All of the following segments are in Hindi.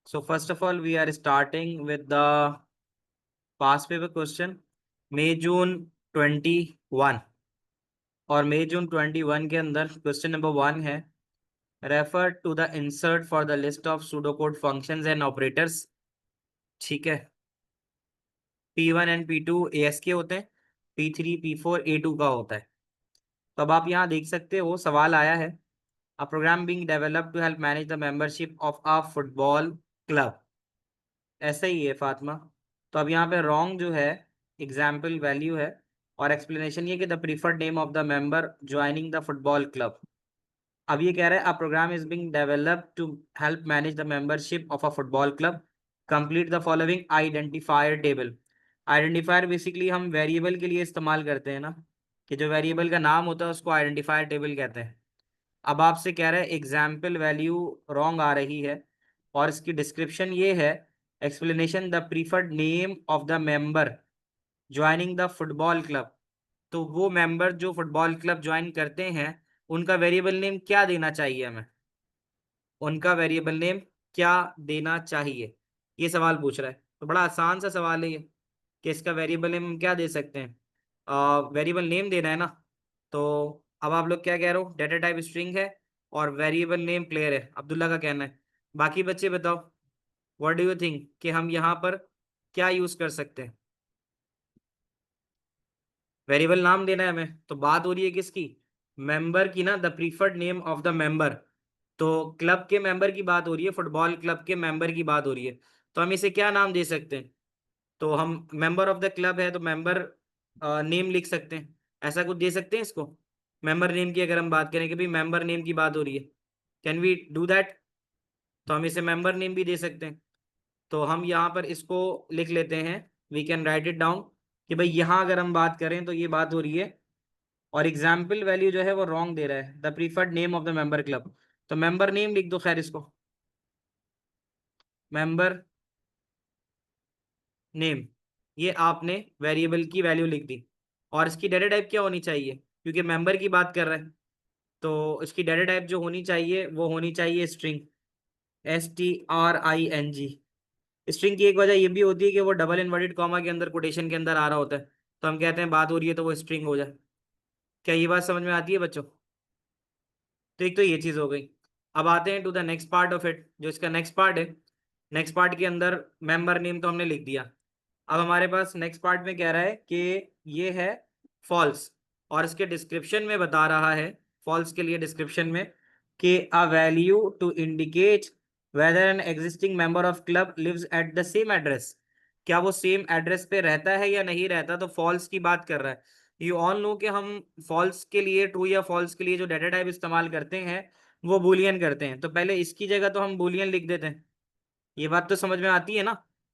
So first of all, we are starting with the past paper question. मई जून 21 और मई जून 21 के अंदर क्वेश्चन नंबर 1 है, refer to the insert for the list of pseudocode functions and operators. ठीक है, P1 एंड P2 ASK होते हैं, P3 P4 A2 का होता है। तो अब आप यहाँ देख सकते हो सवाल आया है, a program being developed to help manage the membership of a football club. ऐसा ही है फातिमा। तो अब यहाँ पे रॉन्ग जो है एग्जाम्पल वैल्यू है और एक्सप्लेनेशन ये कि the preferred name of the member joining the football club. अब ये कह रहा है a program is bing developed to help manage the membership of a football club, complete the following identifier table. Identifier basically हम वेरिएबल के लिए इस्तेमाल करते हैं ना, कि जो वेरिएबल का नाम होता है उसको आइडेंटिफायर टेबल कहते हैं। अब आपसे कह रहा है एग्जाम्पल वैल्यू रॉन्ग आ रही है और इसकी डिस्क्रिप्शन ये है, explanation the preferred name of the member joining the football club. तो वो मेंबर जो फुटबॉल क्लब ज्वाइन करते हैं उनका वेरिएबल नेम क्या देना चाहिए हमें, उनका वेरिएबल नेम क्या देना चाहिए, ये सवाल पूछ रहा है। तो बड़ा आसान सा सवाल है ये कि इसका वेरिएबल नेम हम क्या दे सकते हैं, वेरिएबल नेम देना है ना। तो अब आप लोग क्या कह रहे हो, डेटा टाइप स्ट्रिंग है और वेरिएबल नेम प्लेयर है, अब्दुल्ला का कहना है। बाकी बच्चे बताओ, व्हाट डू यू थिंक कि हम यहाँ पर क्या यूज कर सकते हैं। वेरिएबल नाम देना है हमें, तो बात हो रही है किसकी, मेंबर की ना, the preferred name of the member. तो क्लब के मेंबर की बात हो रही है, फुटबॉल क्लब के मेंबर की बात हो रही है। तो हम इसे क्या नाम दे सकते हैं, तो हम मेंबर ऑफ द क्लब है तो मेंबर नेम लिख सकते हैं, ऐसा कुछ दे सकते हैं इसको। मेंबर नेम की अगर हम बात करें कि भाई मेंबर नेम की बात हो रही है, कैन वी डू दैट, तो हम इसे मेंबर नेम भी दे सकते हैं। तो हम यहाँ पर इसको लिख लेते हैं, we can write it down कि भाई यहाँ अगर हम बात करें तो ये बात हो रही है और एग्जाम्पल वैल्यू जो है वो रॉन्ग दे रहा है, the preferred name of the member club. तो मेंबर नेम लिख दो, खैर इसको मेंबर नेम, ये आपने वेरिएबल की वैल्यू लिख दी। और इसकी डेटा टाइप क्या होनी चाहिए, क्योंकि मेंबर की बात कर रहा है तो इसकी डेटा टाइप जो होनी चाहिए वो होनी चाहिए स्ट्रिंग, STRING। स्ट्रिंग की एक वजह ये भी होती है कि वो डबल इन्वर्टेड कॉमा के अंदर कोटेशन के अंदर आ रहा होता है, तो हम कहते हैं बात हो रही है तो वो स्ट्रिंग हो जाए। क्या ये बात समझ में आती है बच्चों। तो एक तो ये चीज हो गई। अब आते हैं to the next part of it, जो इसका नेक्स्ट पार्ट है। नेक्स्ट पार्ट के अंदर मेंबर नेम तो हमने लिख दिया। अब हमारे पास नेक्स्ट पार्ट में कह रहा है कि ये है फॉल्स, और इसके डिस्क्रिप्शन में बता रहा है, फॉल्स के लिए डिस्क्रिप्शन में कि a value to indicate whether an existing member of club lives at the same address. क्या वो सेम एड्रेस पे रहता है या नहीं रहता, तो फॉल्स की बात कर रहा है। यू ऑल नो कि हम फॉल्स के लिए, ट्रू या फॉल्स के लिए जो डाटा टाइप इस्तेमाल करते हैं वो बूलियन करते हैं। तो पहले इसकी जगह तो हम बूलियन लिख देते हैं, ये बात तो समझ में आती है ना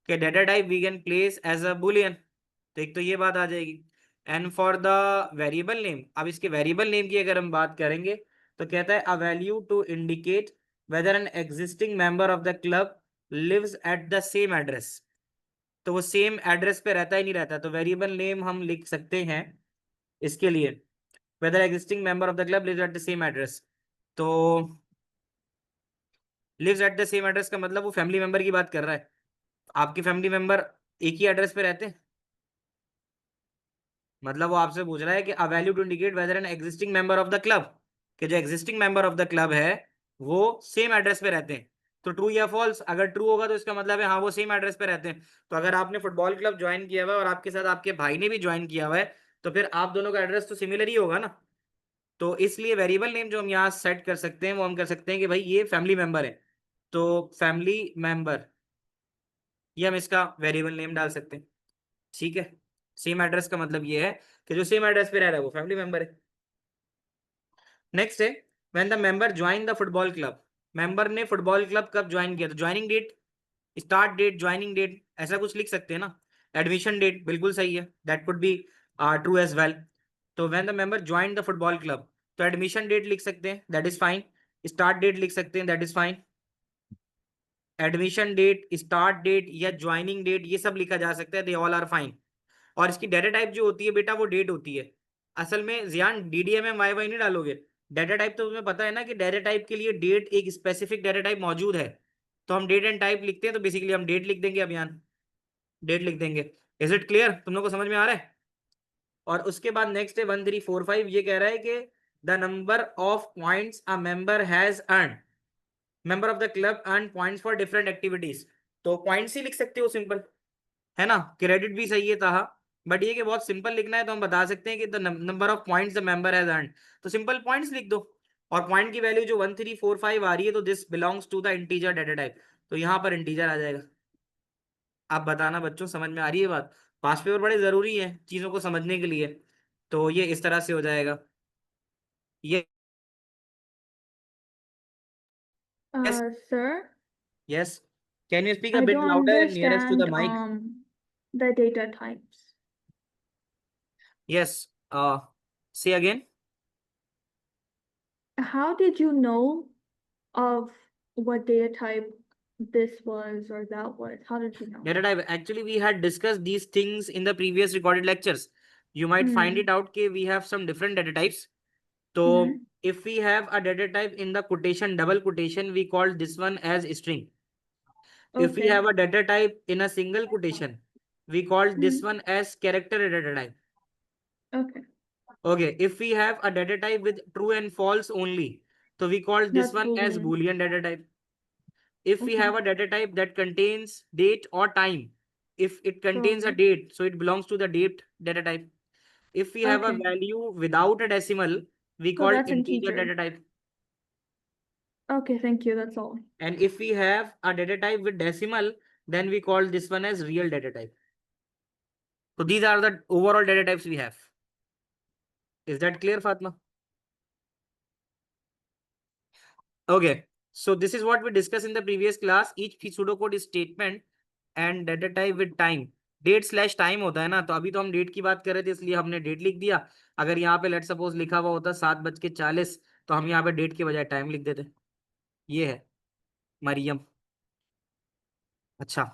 कि data type we can place as a boolean. तो एक तो ये बात आ जाएगी। And for the variable name, अब इसके वेरिएबल नेम की अगर हम बात करेंगे तो कहता है a value to indicate whether an existing member of the club lives at the same address. तो वो सेम एड्रेस पे रहता ही नहीं रहता, तो वेरिएबल नेम हम लिख सकते हैं इसके लिए, whether existing member of the club lives at the same address. तो lives at the same address का मतलब वो फैमिली मेंबर की बात कर रहा है। आपके फैमिली मेंबर एक ही एड्रेस पे रहते हैं, मतलब वो आपसे पूछ रहा है कि a value to indicate whether an existing member of the club, कि जो existing member of the club है वो सेम एड्रेस पे रहते हैं। तो ट्रू या फॉल्स, अगर ट्रू होगा तो इसका मतलब है हाँ वो सेम एड्रेस पे रहते हैं। तो अगर आपने फुटबॉल क्लब ज्वाइन किया हुआ है और आपके साथ आपके भाई ने भी ज्वाइन किया हुआ है तो फिर आप दोनों का एड्रेस तो सिमिलर ही होगा ना। तो इसलिए वेरिएबल नेम जो हम यहाँ सेट कर सकते हैं वो हम कर सकते हैं कि भाई ये फैमिली मेंबर है, तो फैमिली मेंबर, ये हम इसका वेरिएबल नेम डाल सकते हैं। ठीक है, सेम एड्रेस का मतलब ये है कि जो सेम एड्रेस पे रह रहा है वो फैमिली मेंबर है। नेक्स्ट है when the member join the football club, member ने फुटबॉल क्लब कब ज्वाइन किया, तो joining date, start date, joining date, ऐसा कुछ लिख सकते हैं ना। एडमिशन डेट बिल्कुल सही है, that could be true as well. तो when the member join the football club, तो एडमिशन डेट लिख सकते हैं, that is fine. Start date लिख सकते हैं, that is fine. Admission date, start date या ज्वाइनिंग डेट ये सब लिखा जा सकता है, दे ऑल आर फाइन। और इसकी डाटा टाइप जो होती है बेटा वो डेट होती है। असल में जियान DDMM वाई वाई नहीं डालोगे, डाटा टाइप तो तुम्हें पता है ना कि डाटा टाइप के लिए डेट एक स्पेसिफिक डाटा टाइप मौजूद है। तो हम डेट एंड टाइप लिखते हैं, तो बेसिकली हम डेट लिख देंगे, अभियान डेट लिख देंगे। Is it clear? तुम लोग को समझ में आ रहा है? और उसके बाद नेक्स्ट है 1345, ये कह रहा है कि the number of points a member has earn, member of the club earn points for different activities. तो पॉइंट्स ही लिख सकते हो सिंपल, है ना। क्रेडिट भी सही है था, बट ये कि बहुत सिंपल लिखना है तो हम बता सकते हैं कि the number of points the member has earn, तो सिंपल पॉइंट्स लिख दो। और पॉइंट की वैल्यू जो 1345 आ रही है, तो this belongs to the integer data type, तो यहाँ पर इंटीजर आ जाएगा। आप बताना बच्चों, समझ में आ रही है बात? पास्ट पेपर बड़े जरूरी है चीजों को समझने के लिए, तो ये इस तरह से हो जाएगा। ये yes, Sir, yes, can you speak a I bit don't louder and nearest to the understand mic? the data types. Yes, say again. How did you know of what data type this was or that was? How did you know? Data type, actually we had discussed these things in the previous recorded lectures. You might find it out कि we have some different data types. So if we have a data type in the quotation, double quotation, we call this one as string. If we Okay. have a data type in a single quotation, we call this Mhm. one as character data type. Okay. Okay, if we have a data type with true and false only, so we call this That's one as Boolean. Boolean data type. If we Okay. have a data type that contains date or time, if it contains a So, date, so it belongs to the date data type. If we have a okay. value without a decimal, we So call that's integer integer. data type. Okay, thank you. That's all. And if we have a data type with decimal, then we call this one as real data type. So these are the overall data types we have. Is that clear, Fatma? Okay. So this is what we discussed in the previous class. Each pseudocode statement and data type with time. Date slash time होता है ना, तो अभी तो हम डेट की बात कर रहे थे इसलिए हमने डेट लिख दिया। अगर यहाँ पे लेट सपोज लिखा हुआ होता 7:40, तो हम यहाँ पे डेट के बजाय टाइम लिख देते। ये है मरियम। अच्छा,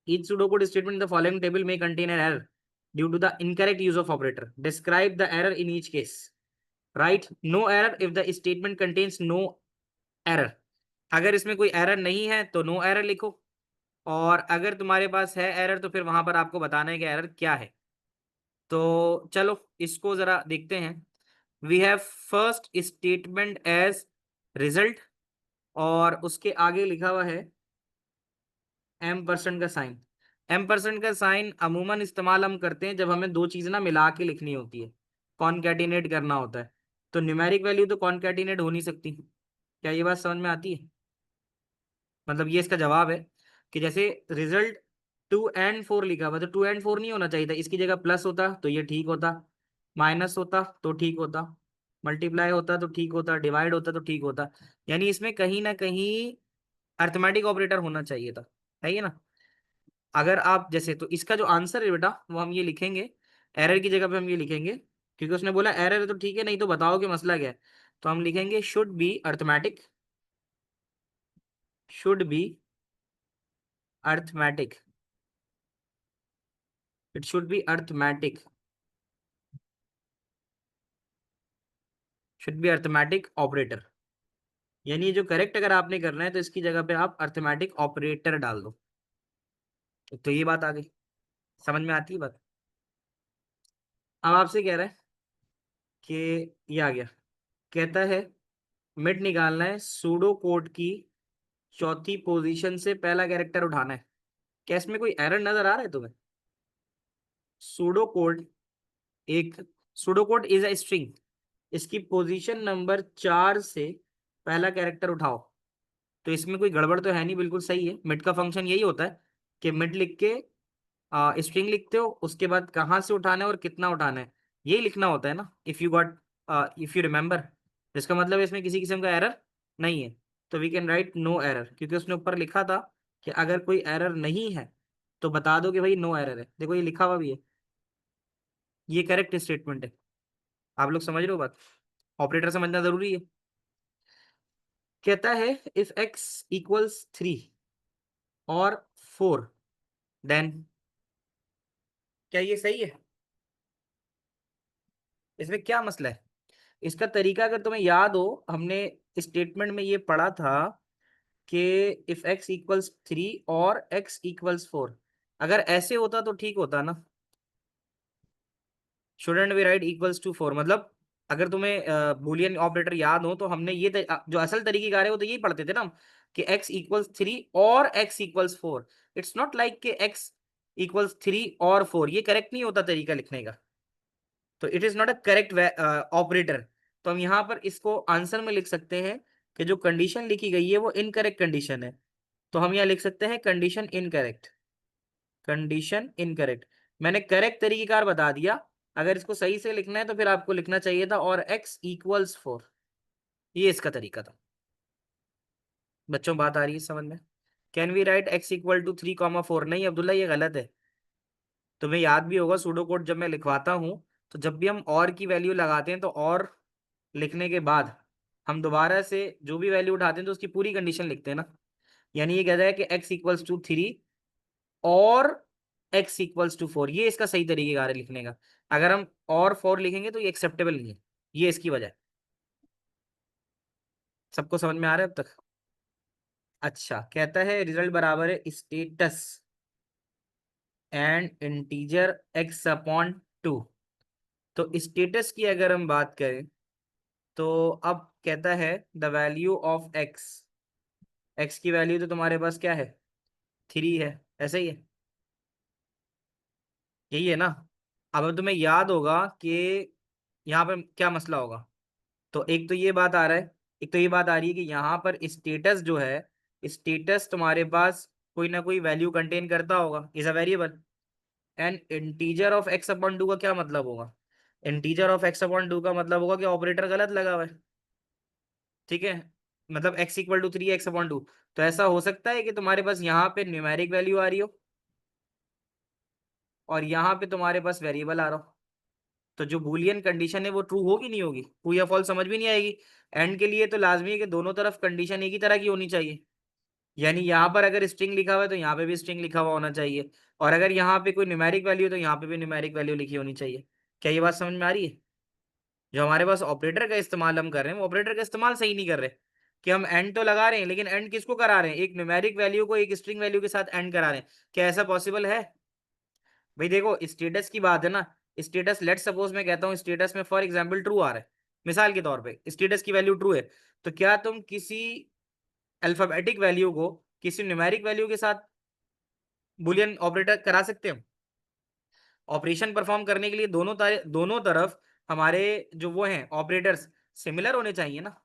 each pseudocode statement in the following table may contain an error due to the incorrect use of operator. Describe the error in each case. Right? No error if the statement contains no error. अगर इसमें कोई एरर नहीं है तो नो एरर लिखो, और अगर तुम्हारे पास है एरर तो फिर वहां पर आपको बताना है कि एरर क्या है। तो चलो इसको जरा देखते हैं। We have first statement as result, और उसके आगे लिखा हुआ है M% का साइन। M% का साइन अमूमन इस्तेमाल हम करते हैं जब हमें दो चीजें ना मिला के लिखनी होती है, कॉनकैटिनेट करना होता है। तो न्यूमेरिक वैल्यू तो कॉनकैटिनेट हो नहीं सकती। क्या ये बात समझ में आती है? मतलब ये इसका जवाब है कि जैसे रिजल्ट 2 and 4 लिखा हुआ, तो 2 and 4 नहीं होना चाहिए था, इसकी जगह प्लस होता तो ये ठीक होता, माइनस होता तो ठीक होता, मल्टीप्लाई होता तो ठीक होता, डिवाइड होता तो ठीक होता। यानी इसमें कहीं ना कहीं अर्थमेटिक ऑपरेटर होना चाहिए था, है ये ना। अगर आप जैसे, तो इसका जो आंसर है बेटा वो हम ये लिखेंगे, एरर की जगह पे हम ये लिखेंगे, क्योंकि उसने बोला एरर है तो ठीक है, नहीं तो बताओ कि मसला क्या है। तो हम लिखेंगे should be arithmetic, should be arithmetic, it should be arithmetic, should be arithmetic operator. यानी जो करेक्ट अगर आपने करना है तो इसकी जगह पे आप अर्थमेटिक ऑपरेटर डाल दो। तो ये बात आ गई, समझ में आती है बात? अब आपसे कह रहा है कि ये आ गया, कहता है मिड निकालना है, सूडो कोड की चौथी पोजीशन से पहला कैरेक्टर उठाना है। क्या इसमें कोई एरर नजर आ रहा है तुम्हें? सूडो कोड, एक pseudo code is a string, इसकी पोजीशन नंबर 4 से पहला कैरेक्टर उठाओ। तो इसमें कोई गड़बड़ तो है नहीं, बिल्कुल सही है। मिड का फंक्शन यही होता है कि मिड लिख के स्ट्रिंग लिखते हो, उसके बाद कहाँ से उठाना है और कितना उठाना है यही लिखना होता है ना, if you got, if you remember. इसका मतलब इसमें किसी किस्म का एरर नहीं है, तो we can write no error, क्योंकि उसने ऊपर लिखा था कि अगर कोई एरर नहीं है तो बता दो कि भाई नो एरर है। देखो ये लिखा हुआ भी है, ये करेक्ट स्टेटमेंट है। आप लोग समझ रहे हो बात? ऑपरेटर समझना जरूरी है। कहता है इफ x इक्वल्स 3 और 4, देन, क्या ये सही है? इसमें क्या मसला है? इसका तरीका अगर तुम्हें याद हो, हमने स्टेटमेंट में ये पढ़ा था कि इफ x इक्वल्स 3 और x इक्वल्स 4, अगर ऐसे होता तो ठीक होता ना, shouldn't we write equals to 4, मतलब अगर तुम्हें बूलियन ऑपरेटर याद हो तो हमने ये जो असल तरीके कार है वो तो यही पढ़ते थे ना हम, कि x इक्वल्स 3 और x equals 4। It's not like कि x इक्वल्स 3 और 4, ये करेक्ट नहीं होता तरीका लिखने का, तो it is not a correct operator. तो हम यहाँ पर इसको आंसर में लिख सकते हैं कि जो कंडीशन लिखी गई है वो इनकरेक्ट कंडीशन है, तो हम यहाँ लिख सकते हैं कंडीशन इनकरेक्ट, कंडीशन इनकरेक्ट। मैंने करेक्ट तरीकेकार बता दिया, अगर इसको सही से लिखना है तो फिर आपको लिखना चाहिए था और x इक्वल्स 4, ये इसका तरीका था। बच्चों बात आ रही है समझ में? Can we write x equal to 3,4? नहीं अब्दुल्ला, ये गलत है। तुम्हें याद भी होगा सूडो कोड जब मैं लिखवाता हूँ तो जब भी हम और की वैल्यू लगाते हैं तो और लिखने के बाद हम दोबारा से जो भी वैल्यू उठाते हैं तो उसकी पूरी कंडीशन लिखते हैं ना। यानी ये कहता है कि x इक्वल्स टू 3 और x इक्वल्स टू 4, ये इसका सही तरीका है लिखने का। अगर हम और 4 लिखेंगे तो ये एक्सेप्टेबल नहीं है, ये इसकी वजह है। सबको समझ में आ रहा है अब तक? अच्छा, कहता है रिजल्ट बराबर है status and integer x upon 2। तो स्टेटस की अगर हम बात करें तो अब कहता है द वैल्यू ऑफ x की वैल्यू तो तुम्हारे पास क्या है, 3 है, ऐसे ही है, यही है ना। अब तुम्हें याद होगा कि यहाँ पर क्या मसला होगा, तो एक तो ये बात आ रहा है, एक तो ये बात आ रही है कि यहाँ पर स्टेटस जो है, स्टेटस तुम्हारे पास कोई ना कोई वैल्यू कंटेन करता होगा, is a variable. And integer of x upon 2 का क्या मतलब होगा, इंटीजर ऑफ x अपॉन 2 का मतलब होगा कि ऑपरेटर गलत लगा हुआ है, ठीक है, मतलब x equal to 3 x upon 2। तो ऐसा हो सकता है कि तुम्हारे पास यहाँ पे न्यूमेरिक वैल्यू आ रही हो और यहाँ पे तुम्हारे पास वेरिएबल आ रहा हो, तो जो बूलियन कंडीशन है वो ट्रू होगी नहीं होगी, ट्रू या फॉल्स समझ भी नहीं आएगी। एंड के लिए तो लाजमी है कि दोनों तरफ कंडीशन एक ही तरह की होनी चाहिए, यानी यहाँ पर अगर स्ट्रिंग लिखा हुआ है तो यहाँ पे भी स्ट्रिंग लिखा हुआ होना चाहिए, और अगर यहाँ पे कोई न्यूमेरिक वैल्यू है तो यहाँ पे भी न्यूमेरिक वैल्यू लिखी होनी चाहिए। क्या ये बात समझ में आ रही है? जो हमारे पास ऑपरेटर का इस्तेमाल हम कर रहे हैं वो ऑपरेटर का इस्तेमाल सही नहीं कर रहे, कि हम एंड तो लगा रहे हैं लेकिन एंड किसको करा रहे हैं, एक न्यूमेरिक वैल्यू को एक स्ट्रिंग वैल्यू के साथ एंड करा रहे हैं। क्या ऐसा पॉसिबल है? भाई देखो स्टेटस की बात है ना, स्टेटस लेट सपोज मैं कहता हूँ स्टेटस में फॉर एग्जांपल ट्रू आ रहा है, मिसाल के तौर पे स्टेटस की वैल्यू ट्रू है, तो क्या तुम किसी अल्फाबेटिक वैल्यू को किसी न्यूमेरिक वैल्यू के साथ बुलियन ऑपरेटर करा सकते हो? ऑपरेशन परफॉर्म करने के लिए दोनों तरफ हमारे जो वो हैं ऑपरेटर्स सिमिलर होने चाहिए ना,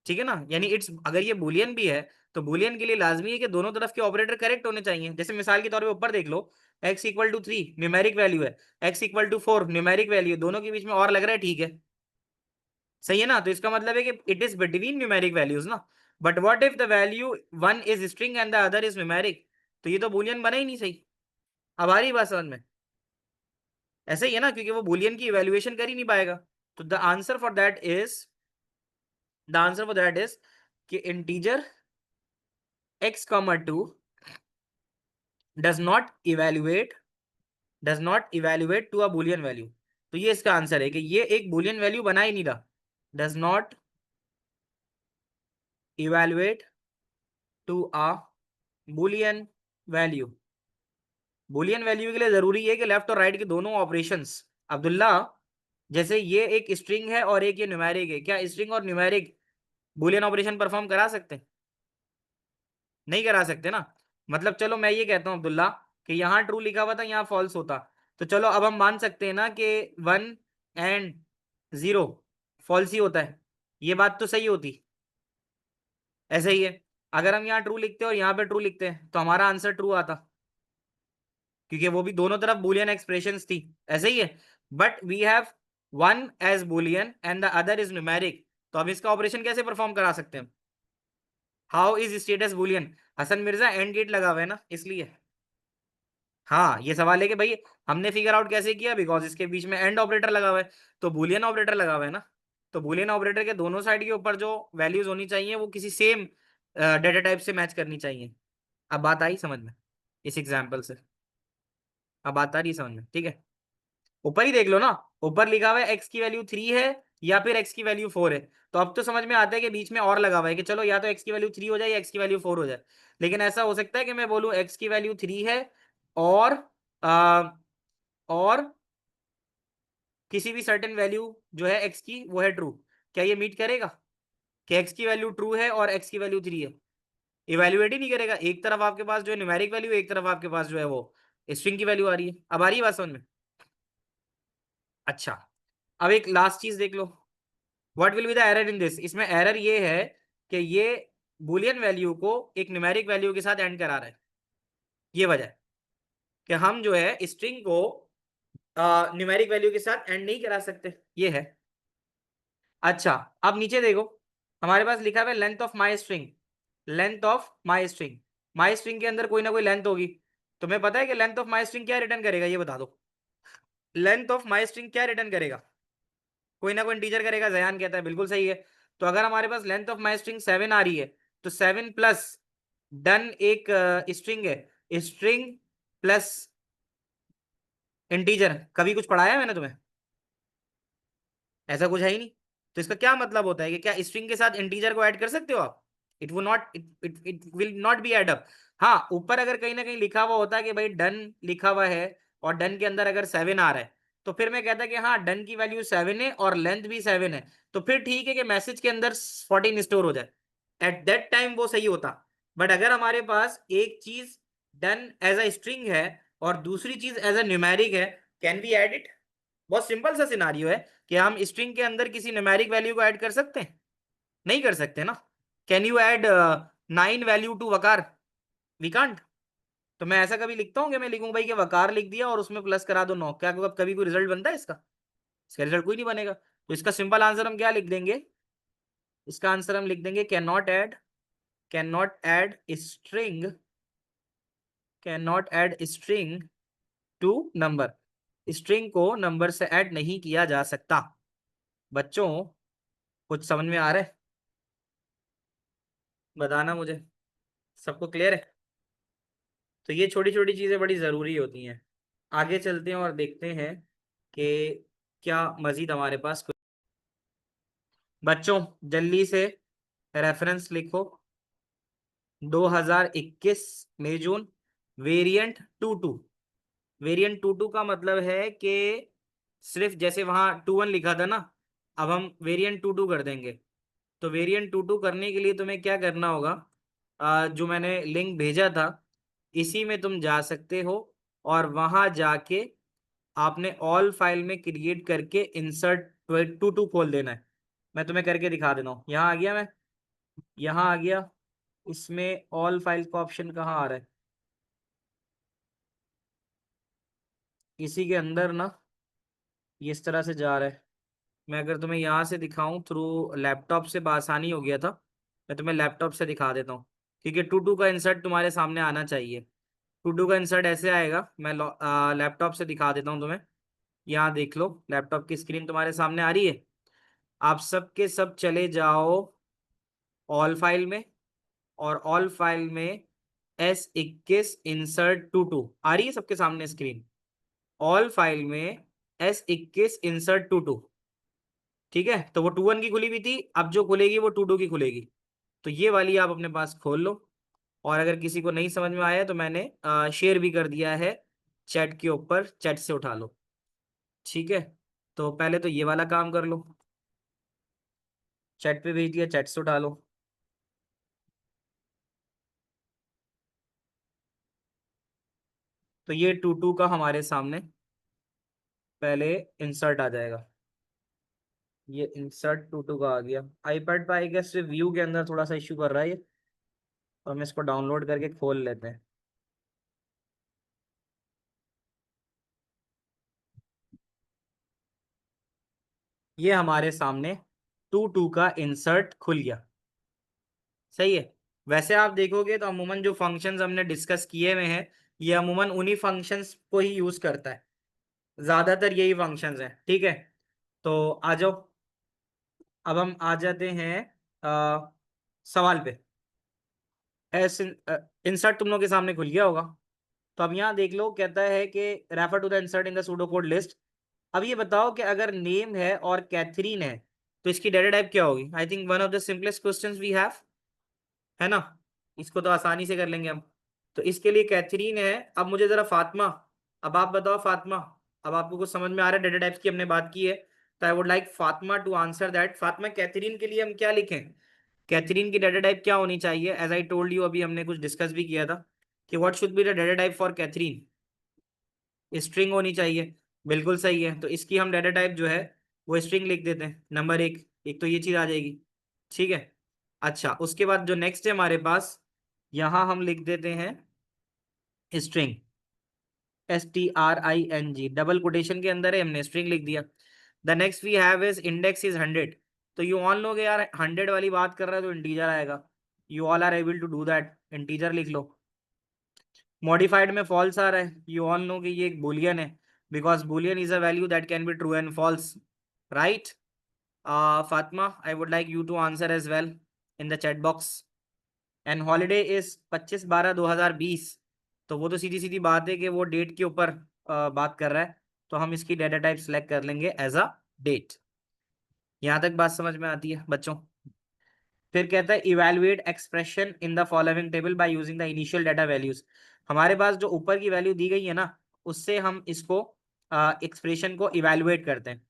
ठीक है ना। यानी इट्स अगर ये बुलियन भी है तो बुलियन के लिए लाजमी है कि दोनों तरफ के ऑपरेटर करेक्ट होने चाहिए। जैसे मिसाल के तौर पे ऊपर देख लो, x equal to 3 numeric value है, x equal to 4 numeric value है, दोनों के बीच में और लग रहा है, ठीक है, सही है ना। तो इसका मतलब है कि it is between numeric values ना। But what if the value one is string and the other is numeric, तो ये तो बुलियन बना ही नहीं सही। अब आ रही बात समझ में? ऐसे ही है ना, क्योंकि वो बुलियन की इवेल्युएशन कर ही नहीं पाएगा। तो द आंसर फॉर दैट इज कि integer x comma 2 does not evaluate to a boolean value. तो ये इसका आंसर है कि ये एक बुलियन वैल्यू बना ही नहीं रहा, does not evaluate to a boolean value. Boolean value के लिए जरूरी है कि लेफ्ट और राइट के दोनों ऑपरेशंस, अब्दुल्ला जैसे ये एक स्ट्रिंग है और एक ये न्यूमेरिक है, क्या स्ट्रिंग और न्यूमेरिक बुलियन ऑपरेशन परफॉर्म करा सकते हैं? नहीं करा सकते ना। मतलब चलो मैं ये कहता हूं अब्दुल्ला कि यहाँ ट्रू लिखा हुआ था यहाँ फॉल्स होता, तो चलो अब हम मान सकते हैं ना कि 1 एंड 0 फॉल्स ही होता है, ये बात तो सही होती। ऐसे ही है, अगर हम यहाँ ट्रू लिखते हैं और यहाँ पे ट्रू लिखते हैं तो हमारा आंसर ट्रू आता, क्योंकि वो भी दोनों तरफ बुलियन एक्सप्रेशंस थी, ऐसे ही है। But we have one as boolean and the other is numeric, तो अब इसका ऑपरेशन कैसे परफॉर्म करा सकते हैं? How is status boolean? Hasan Mirza and gate लगा हुआ है ना, इसलिए। हाँ, ये सवाल है कि भाई हमने फिगर आउट कैसे किया, बिकॉज इसके बीच में एंड ऑपरेटर लगा हुआ है, तो बुलियन ऑपरेटर लगा हुआ है ना। तो बुलियन ऑपरेटर के दोनों साइड के ऊपर जो वैल्यूज होनी चाहिए वो किसी सेम डेटा टाइप से मैच करनी चाहिए। अब बात आई समझ में इस एग्जाम्पल से? अब बात आ रही है समझ में? ठीक है, ऊपर ही देख लो ना, ऊपर लिखा हुआ है एक्स की वैल्यू 3 है, या फिर x की वैल्यू 4 है। तो अब तो समझ में आता है कि बीच में और लगा हुआ है कि चलो या तो x की वैल्यू 3 हो जाए या x की वैल्यू 4 हो जाए। लेकिन ऐसा हो सकता है कि मैं बोलूं x की वैल्यू 3 है और और किसी भी सर्टेन वैल्यू जो है x की वो है ट्रू। क्या ये मीट करेगा कि x की वैल्यू ट्रू है और x की वैल्यू 3 है? इवेल्युएट ही नहीं करेगा। एक तरफ आपके पास जो है न्यूमेरिक वैल्यू, एक तरफ आपके पास जो है वो स्ट्रिंग की वैल्यू आ रही है। अब आ रही है बात समझ में? अच्छा, अब एक लास्ट चीज देख लो, what will be the error in this. इसमें एरर ये है कि ये बुलियन वैल्यू को एक न्यूमेरिक वैल्यू के साथ एंड करा रहा है। ये वजह है कि हम जो है स्ट्रिंग को न्यूमेरिक वैल्यू के साथ एंड नहीं करा सकते, ये है। अच्छा, अब नीचे देखो, हमारे पास लिखा हुआ है length of my string. Length of my string, my string के अंदर कोई ना कोई लेंथ होगी। तुम्हें पता है कि लेंथ ऑफ माई स्ट्रिंग क्या रिटर्न करेगा, ये बता दो। लेंथ ऑफ माई स्ट्रिंग क्या रिटर्न करेगा? कोई ना कोई इंटीजर करेगा, जयान कहता है, बिल्कुल सही है। तो अगर हमारे पास लेंथ ऑफ माई स्ट्रिंग 7 आ रही है तो 7 प्लस डन एक स्ट्रिंग है, स्ट्रिंग प्लस इंटीजर। कभी कुछ पढ़ाया है मैंने तुम्हें? ऐसा कुछ है ही नहीं। तो इसका क्या मतलब होता है कि क्या स्ट्रिंग के साथ इंटीजर को ऐड कर सकते हो आप? इट वो not it will not be add up. हाँ, ऊपर अगर कहीं ना कहीं लिखा हुआ होता है कि भाई डन लिखा हुआ है और डन के अंदर अगर 7 आ रहा है तो फिर मैं कहता कि हाँ डन की वैल्यू 7 है और लेंथ भी 7 है, तो फिर ठीक है कि मैसेज के अंदर 14 स्टोर हो जाए। एट दैट टाइम वो सही होता। बट अगर हमारे पास एक चीज डन एज अ स्ट्रिंग है और दूसरी चीज एज अ न्यूमेरिक है, कैन वी ऐड इट? बहुत सिंपल सा सिनारियो है कि हम स्ट्रिंग के अंदर किसी न्यूमेरिक वैल्यू को ऐड कर सकते हैं? नहीं कर सकते ना। Can you add 9 value to Waqar? We can't. तो मैं ऐसा कभी लिखता हूँ कि मैं लिखूं भाई कि वकार लिख दिया और उसमें प्लस करा दो 9, क्या कभी कोई रिजल्ट बनता है इसका? इसका रिजल्ट कोई नहीं बनेगा। तो इसका सिंपल आंसर हम क्या लिख देंगे? इसका आंसर हम लिख देंगे can not add string, can not add string to number. String को नंबर से ऐड नहीं किया जा सकता। बच्चों, कुछ समझ में आ रहा है? बताना मुझे, सबको क्लियर है? तो ये छोटी छोटी चीजें बड़ी जरूरी होती हैं। आगे चलते हैं और देखते हैं कि क्या मजीद हमारे पास बच्चों जल्दी से रेफरेंस लिखो। 2021 मई जून, वेरिएंट 22। वेरिएंट 22 का मतलब है कि सिर्फ जैसे वहां 21 लिखा था ना, अब हम वेरिएंट 22 कर देंगे। तो वेरिएंट 22 करने के लिए तुम्हें क्या करना होगा? जो मैंने लिंक भेजा था इसी में तुम जा सकते हो और वहां जाके आपने ऑल फाइल में क्रिएट करके इंसर्ट 22 खोल देना है। मैं तुम्हें करके दिखा देता हूँ। यहाँ आ गया मैं, यहाँ आ गया। इसमें ऑल फाइल का ऑप्शन कहाँ आ रहा है? इसी के अंदर ना, ये इस तरह से जा रहा है। मैं अगर तुम्हें यहाँ से दिखाऊं थ्रू लैपटॉप से आसानी हो गया था, मैं तुम्हें लैपटॉप से दिखा देता हूँ। क्योंकि टू टू का इंसर्ट तुम्हारे सामने आना चाहिए। टू टू का इंसर्ट ऐसे आएगा, मैं लैपटॉप से दिखा देता हूँ तुम्हें। यहाँ देख लो, लैपटॉप की स्क्रीन तुम्हारे सामने आ रही है। आप सब के सब चले जाओ ऑल फाइल में, और ऑल फाइल में S21 इंसर्ट टू आ रही है सबके सामने स्क्रीन। ऑल फाइल में S21 इंसर्ट टू। ठीक है, तो वो 21 की खुली हुई थी, अब जो खुलेगी वो 22 की खुलेगी। तो ये वाली आप अपने पास खोल लो। और अगर किसी को नहीं समझ में आया तो मैंने शेयर भी कर दिया है चैट के ऊपर, चैट से उठा लो। ठीक है, तो पहले तो ये वाला काम कर लो, चैट पे भेज दिया, चैट से उठा लो। तो ये टू का हमारे सामने पहले इंसर्ट आ जाएगा। ये इंसर्ट टू का आ गया। आईपैड पे आएगा, सिर्फ व्यू के अंदर थोड़ा सा इश्यू कर रहा है ये, तो हम इसको डाउनलोड करके खोल लेते हैं। ये हमारे सामने टू का इंसर्ट खुल गया। सही है। वैसे आप देखोगे तो अमूमन जो फंक्शंस हमने डिस्कस किए हुए हैं, ये अमूमन उन्हीं फंक्शंस को ही यूज करता है, ज्यादातर यही फंक्शंस हैं। ठीक है, तो आ जाओ, अब हम आ जाते हैं सवाल पे। ऐसे इंसर्ट तुम लोग के सामने खुल गया होगा। तो अब यहाँ देख लो, कहता है कि refer to the insert in the pseudo code list. अब ये बताओ कि अगर नेम है और कैथरीन है तो इसकी डेटा टाइप क्या होगी? I think one of the simplest questions we have, है ना? इसको तो आसानी से कर लेंगे हम। तो इसके लिए कैथरीन है। अब मुझे जरा फातिमा, अब आप बताओ फातिमा, अब आपको कुछ समझ में आ रहा है? डेटा टाइप्स की हमने बात की है, तो I would like Fatima to answer that. Fatima, Catherine के लिए हम क्या लिखें? कैथरीन की डेटा टाइप क्या होनी चाहिए? एज आई टोल्ड यू, अभी हमने कुछ डिस्कस भी किया था कि what should be the data type for Catherine. String होनी चाहिए, बिल्कुल सही है। तो इसकी हम डेटा टाइप जो है वो स्ट्रिंग लिख देते हैं, नंबर एक। एक तो ये चीज आ जाएगी, ठीक है। अच्छा, उसके बाद जो नेक्स्ट है हमारे पास, यहां हम लिख देते हैं स्ट्रिंग, STRING, डबल कोटेशन के अंदर है, हमने स्ट्रिंग लिख दिया। The next we have is index is 100। तो यू ऑल नो यार 100 वाली बात कर रहा है तो इंटीजर आएगा। You all are able to do that, integer लिख लो। मॉडिफाइड में फॉल्स आ रहा है, यू ऑल नो कि ये एक बुलियन है, because boolean is a value that can be true and false, right? Fatima, I would like you to answer as well in the chat box. And holiday is 25/12/2020। तो वो तो सीधी सीधी बात है कि वो डेट के ऊपर बात कर रहा है, तो हम इसकी डेटा टाइप सेलेक्ट कर लेंगे एज अ डेट। यहां तक बात समझ में आती है बच्चों? फिर कहता है evaluate expression in the following table by using the initial data values. हमारे पास जो ऊपर की वैल्यू दी गई है ना, उससे हम इसको एक्सप्रेशन को इवेलुएट करते हैं।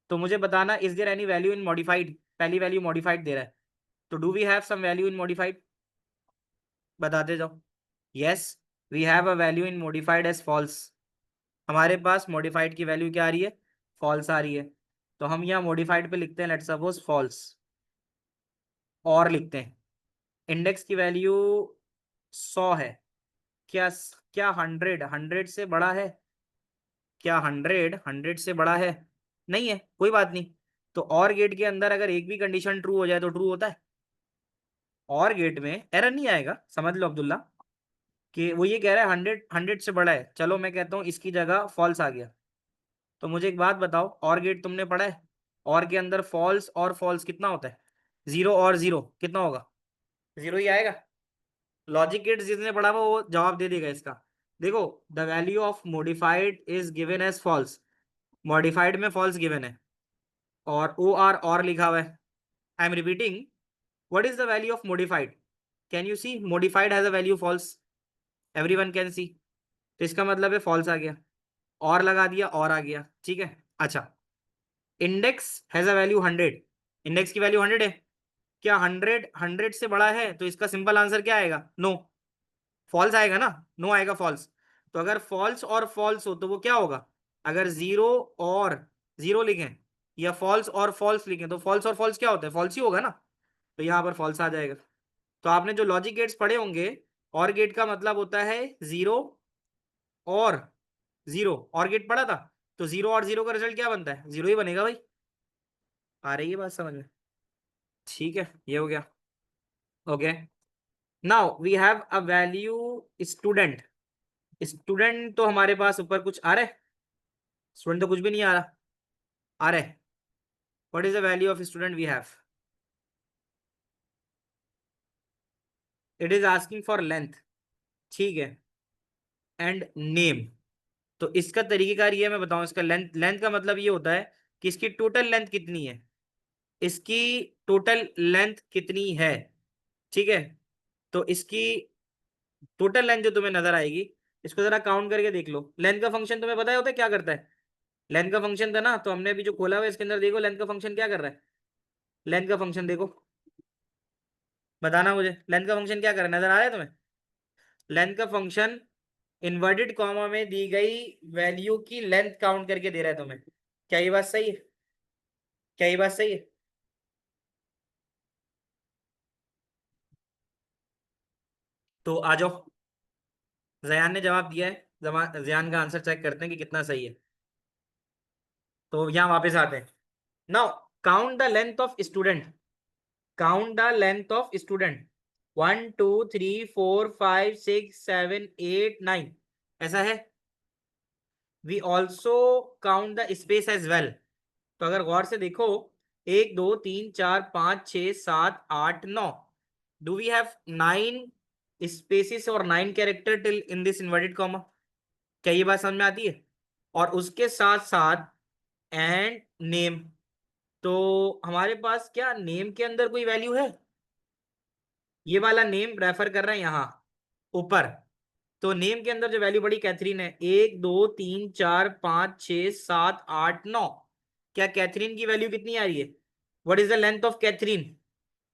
तो मुझे बताना, is there any value in modified? पहली वैल्यू मॉडिफाइड दे रहा है, तो do we have some value in modified? बताते जाओ। Yes, we have a value in modified as false. हमारे पास मॉडिफाइड की वैल्यू क्या आ रही है? फॉल्स आ रही है। तो हम यहाँ मॉडिफाइड पे लिखते हैं लेट्स सपोज फॉल्स, और लिखते हैं इंडेक्स की वैल्यू 100 है। क्या क्या 100 से बड़ा है? क्या 100 से बड़ा है? नहीं है, कोई बात नहीं। तो और गेट के अंदर अगर एक भी कंडीशन ट्रू हो जाए तो ट्रू होता है, और गेट में एरर नहीं आएगा। समझ लो अब्दुल्ला कि वो ये कह रहा है 100 से बड़ा है, चलो मैं कहता हूँ इसकी जगह फॉल्स आ गया। तो मुझे एक बात बताओ, और गेट तुमने पढ़ा है? और के अंदर फॉल्स और फॉल्स कितना होता है? 0 और 0 कितना होगा? 0 ही आएगा। लॉजिक गेट जिसने पढ़ा हुआ वो जवाब दे देगा इसका। देखो, the value of modified is given as false, modified में फॉल्स गिवन है, और ओ आर और लिखा हुआ है। I am repeating, what is the value of modified? Can you see modified has a value false? Everyone can see. तो इसका मतलब है फॉल्स आ गया, और लगा दिया और आ गया, ठीक है। अच्छा, index has a value 100, index की वैल्यू 100 है। क्या 100 से बड़ा है? तो इसका सिंपल आंसर क्या आएगा? नो, फॉल्स आएगा ना, नो आएगा फॉल्स। तो अगर फॉल्स और फॉल्स हो तो वो क्या होगा? अगर 0 और 0 लिखें या फॉल्स और फॉल्स लिखें तो फॉल्स और फॉल्स क्या होता है? फॉल्स ही होगा ना। तो यहाँ पर फॉल्स आ जाएगा। तो आपने जो लॉजिक गेट्स पढ़े होंगे, और गेट का मतलब होता है 0 और 0, और गेट पढ़ा था। तो 0 और 0 का रिजल्ट क्या बनता है? 0 ही बनेगा भाई। आ रही है बात समझ में? ठीक है, ये हो गया। Okay, now we have a value student. Student तो हमारे पास ऊपर कुछ आ रहा है? स्टूडेंट तो कुछ भी नहीं आ रहा। आ रहा है, what is the value of student we have? It is asking for length, ठीक है, एंड नेम। तो इसका तरीकेकार ये मैं बताऊं, इसका लेंथ, लेंथ का मतलब ये होता है कि इसकी टोटल लेंथ कितनी है, इसकी टोटल लेंथ कितनी है, ठीक है। तो इसकी टोटल लेंथ जो तुम्हें नजर आएगी, इसको जरा काउंट करके देख लो। लेंथ का फंक्शन तुम्हें पता होता है क्या करता है? लेंथ का फंक्शन था ना, तो हमने अभी जो खोला हुआ है इसके अंदर देखो लेंथ का फंक्शन क्या कर रहा है। लेंथ का फंक्शन देखो, बताना मुझे लेंथ का फंक्शन क्या कर रहा है, नजर आ रहा है तुम्हें? लेंथ का फंक्शन इन्वर्टेड कॉमा में दी गई वैल्यू की लेंथ काउंट करके दे रहा है तुम्हें। क्या ये बात सही है? क्या ये बात सही है? तो आ जाओ, जयान ने जवाब दिया है, जयान का आंसर चेक करते हैं कि कितना सही है। तो यहाँ वापस आते हैं। Now count the length of student, count the length of student, 1 2 3 4 5 6 7 8 9, ऐसा है। We also count the space as well. तो अगर गौर से देखो, 1 2 3 4 5 6 7 8 9, डू वी हैव 9 स्पेसिस और 9 character till in this inverted comma? क्या ये बात समझ में आती है? और उसके साथ साथ एंड नेम, तो हमारे पास क्या नेम के अंदर कोई वैल्यू है? ये वाला नेम रेफर कर रहे हैं यहाँ ऊपर। तो नेम के अंदर जो वैल्यू बड़ी कैथरीन है, 1 2 3 4 5 6 7 8 9। क्या कैथरीन की वैल्यू कितनी आ रही है? What is the length of Catherine?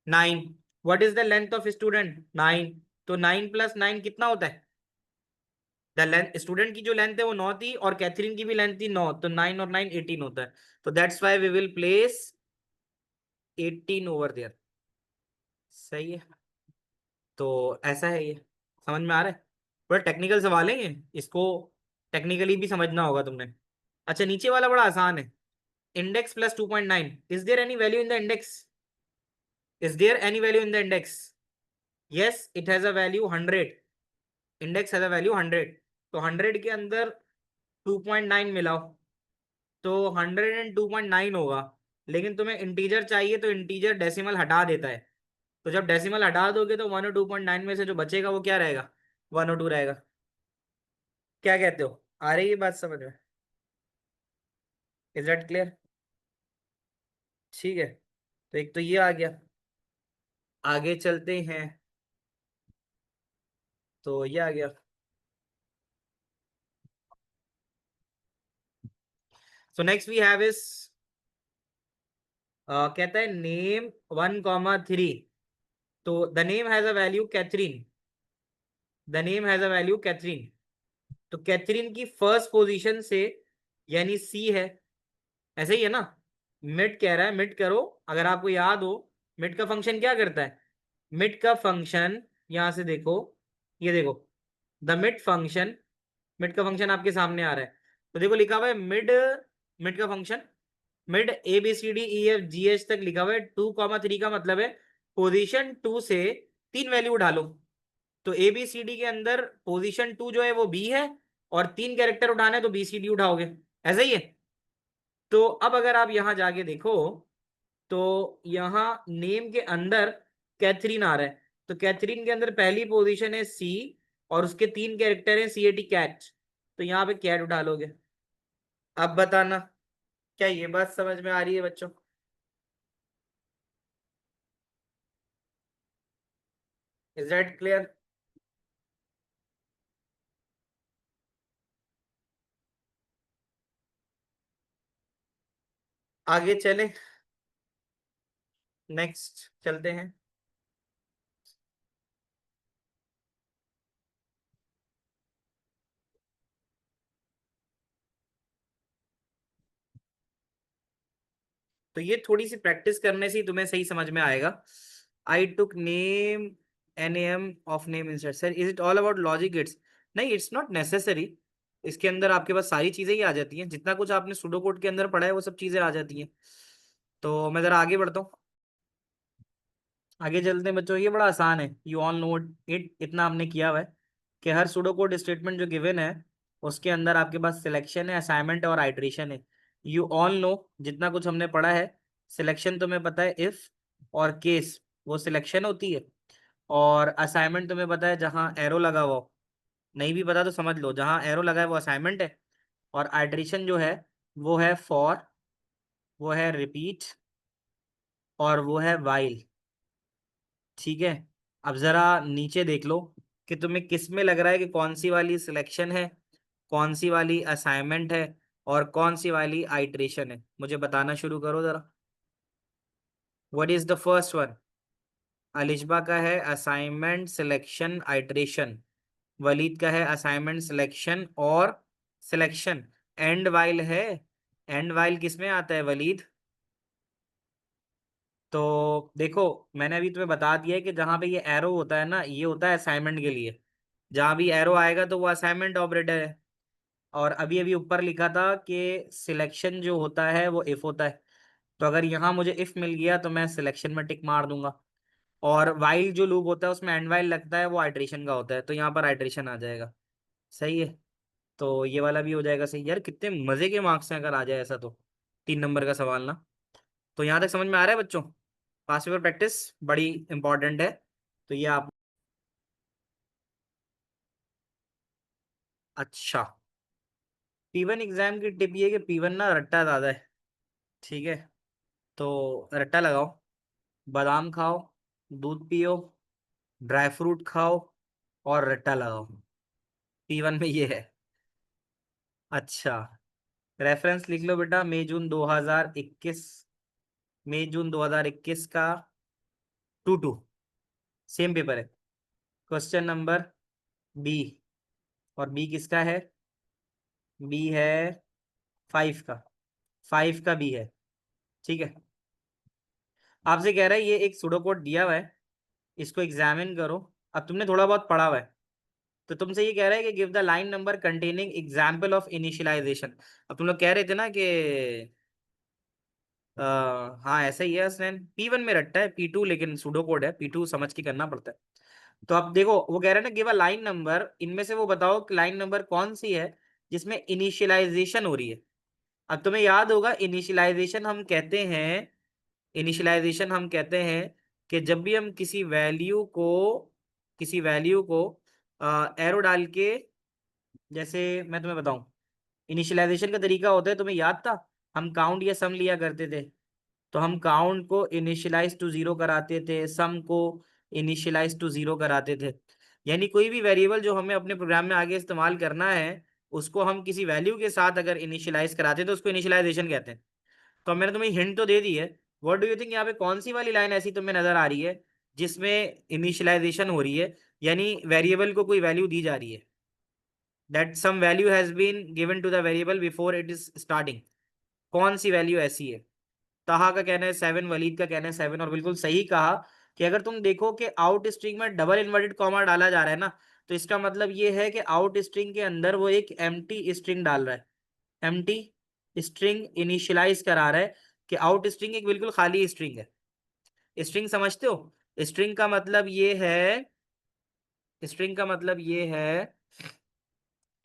9। What is the length of student? 9। तो 9 + 9 कितना होता है? द लेंथ स्टूडेंट की जो लेंथ है वो 9 थी और कैथरीन की भी लेंथ थी 9, तो 9 और 9 18 होता है। तो that's why we will place 18 over there. सही है। तो ऐसा है ये। समझ में आ रहा है? बड़ा टेक्निकल सवाल है ये, इसको टेक्निकली भी समझना होगा तुमने। अच्छा, नीचे वाला बड़ा आसान है। Index plus 2.9, is there any value in the index? Is there any value in the index? Yes, it has a value 100। Index has a value 100। तो 100 के अंदर 2.9 मिलाओ तो 102.9 होगा। लेकिन तुम्हें इंटीजर चाहिए तो इंटीजर डेसिमल हटा देता है। तो जब डेसिमल हटा दोगे तो 102.9 में से जो बचेगा वो क्या रहेगा? 102 रहेगा। क्या कहते हो? आ रही है बात समझ में? Is that clear? ठीक है, तो एक तो ये आ गया। आगे चलते हैं। तो ये आ गया। सो नेक्स्ट वी हैव इस कहता है नेम 1, 3। तो the name has a value Catherine. The name has a value Catherine. तो कैथरीन की फर्स्ट पोजीशन से, यानी सी है, ऐसे ही है ना? मिड कह रहा है, मिड करो। अगर आपको याद हो, मिड का फंक्शन क्या करता है? मिड का फंक्शन, यहां से देखो, ये देखो, द मिड फंक्शन। मिड का फंक्शन आपके सामने आ रहा है। तो देखो लिखा हुआ है मिड। मिड का फंक्शन मिड ABCDEFGH तक लिखा हुआ है। 2, 3 का मतलब है पोजीशन 2 से 3 वैल्यू उठा लो। तो ABCD के अंदर पोजीशन 2 जो है वो बी है, और 3 कैरेक्टर उठाने तो BCD उठाओगे। ऐसा ही है। तो अब अगर आप यहां जाके देखो, तो यहाँ नेम के अंदर कैथरीन आ रहा है। तो कैथरीन के अंदर पहली पोजीशन है सी, और उसके 3 कैरेक्टर हैं CAT, कैट। तो यहाँ पे कैट उठा लोगे। अब बताना, क्या ये बात समझ में आ रही है बच्चों? Is that clear? आगे चले, नेक्स्ट चलते हैं। तो ये थोड़ी सी प्रैक्टिस करने से ही तुम्हें सही समझ में आएगा। I took name NAM of name insert. Sir is it all about logic gates? नहीं, इट्स नॉट नेसेसरी। इसके अंदर आपके पास सारी चीजें ही आ जाती हैं, जितना कुछ आपने सुडो कोड के अंदर पढ़ा है वो सब चीजें आ जाती हैं। तो मैं जरा आगे बढ़ता हूँ। आगे चलते हैं बच्चों, ये बड़ा आसान है, यू ऑल नो इट। इतना हमने किया हुआ है कि हर सुडो कोड स्टेटमेंट जो गिवन है उसके अंदर आपके पास सिलेक्शन है, असाइनमेंट और आइट्रेशन है। यू ऑल नो, जितना कुछ हमने पढ़ा है। सिलेक्शन तुम्हें पता है इफ और केस, वो सिलेक्शन होती है। और असाइनमेंट तुम्हें पता है जहाँ एरो लगा हुआ हो। नहीं भी पता तो समझ लो, जहाँ एरो लगा है वो असाइनमेंट है। और आइट्रेशन जो है वो है फॉर, वो है रिपीट, और वो है वाइल। ठीक है। अब जरा नीचे देख लो कि तुम्हें किस में लग रहा है कि कौन सी वाली सिलेक्शन है, कौन सी वाली असाइनमेंट है, और कौन सी वाली आइट्रेशन है। मुझे बताना शुरू करो जरा। What is the first one? Alishba का है असाइनमेंट सिलेक्शन आइट्रेशन। वलीद का है असाइनमेंट सिलेक्शन और सिलेक्शन। एंड वाइल है। एंड वाइल किस में आता है वलीद? तो देखो, मैंने अभी तुम्हें बता दिया है कि जहां पे ये एरो होता है ना, ये होता है असाइनमेंट के लिए। जहां भी एरो आएगा तो वो असाइनमेंट ऑपरेटर है। और अभी अभी ऊपर लिखा था कि सिलेक्शन जो होता है वो इफ होता है। तो अगर यहाँ मुझे इफ मिल गया तो मैं सिलेक्शन में टिक मार दूंगा। और वाइल जो लूप होता है उसमें एंड वाइल लगता है, वो आइट्रेशन का होता है, तो यहाँ पर आइट्रेशन आ जाएगा। सही है। तो ये वाला भी हो जाएगा सही। यार कितने मजे के मार्क्स हैं अगर आ जाए ऐसा तो। 3 नंबर का सवाल ना। तो यहाँ तक समझ में आ रहा है बच्चों? पास्ट पेपर प्रैक्टिस बड़ी इंपॉर्टेंट है। तो ये आप, अच्छा, P1 एग्जाम की टिप ये कि P1 ना रट्टा ज्यादा है। ठीक है। तो रट्टा लगाओ, बादाम खाओ, दूध पियो, ड्राई फ्रूट खाओ और रट्टा लगाओ। P1 में ये है। अच्छा, रेफरेंस लिख लो बेटा, मई जून 2021, मई जून 2021 का 2-2 सेम पेपर है। क्वेश्चन नंबर बी, और बी किसका है? बी है 5 का, 5 का बी है। ठीक है, आपसे कह रहा है ये एक सूडो कोड दिया हुआ है, इसको एग्जामिन करो। अब तुमने थोड़ा बहुत पढ़ा हुआ है, तो तुमसे ये कह रहा है कि give the line number containing example of initialization. अब तुम लोग कह रहे थे ना कि हाँ ऐसा ही है स्नैन, P1 में रट्टा है, P2 लेकिन सूडो कोड है, P2 समझ के करना पड़ता है। तो अब देखो वो कह रहा है ना गिव अ लाइन नंबर, इनमें से वो बताओ कि लाइन नंबर कौन सी है जिसमें इनिशियलाइजेशन हो रही है। अब तुम्हें याद होगा इनिशियलाइजेशन हम कहते हैं, इनिशियलाइजेशन हम कहते हैं कि जब भी हम किसी वैल्यू को एरो डाल के, जैसे मैं तुम्हें बताऊं, इनिशियलाइजेशन का तरीका होता है, तुम्हें याद था, हम काउंट या सम लिया करते थे। तो हम काउंट को इनिशियलाइज टू जीरो कराते थे, सम को इनिशियलाइज टू जीरो कराते थे। यानी कोई भी वेरिएबल जो हमें अपने प्रोग्राम में आगे इस्तेमाल करना है, उसको हम किसी वैल्यू के साथ अगर इनिशियलाइज कराते हैं तो उसको इनिशियलाइजेशन कहते हैं। तो अब मैंने तुम्हें हिंट तो दे दी है। व्हाट डू यू थिंक, यहाँ पे कौन सी वाली लाइन ऐसी तुम्हें नजर आ रही है जिसमें इनिशियलाइजेशन हो रही है, यानी वेरिएबल को कोई वैल्यू दी जा रही है, that some value has been given to the variable before it is starting. कौन सी वैल्यू ऐसी है? ताहा का कहना है 7, वलीद का कहना है 7, और बिल्कुल सही कहा कि अगर तुम देखो कि आउट स्ट्रिंग में डबल इन्वर्टेड कॉमा डाला जा रहा है ना, तो इसका मतलब ये है कि आउट स्ट्रिंग के अंदर वो एक एम्प्टी स्ट्रिंग डाल रहा है, एम्प्टी स्ट्रिंग इनिशियलाइज करा रहा है, कि आउट स्ट्रिंग एक बिल्कुल खाली स्ट्रिंग है। स्ट्रिंग समझते हो? स्ट्रिंग का मतलब ये है, स्ट्रिंग का मतलब ये है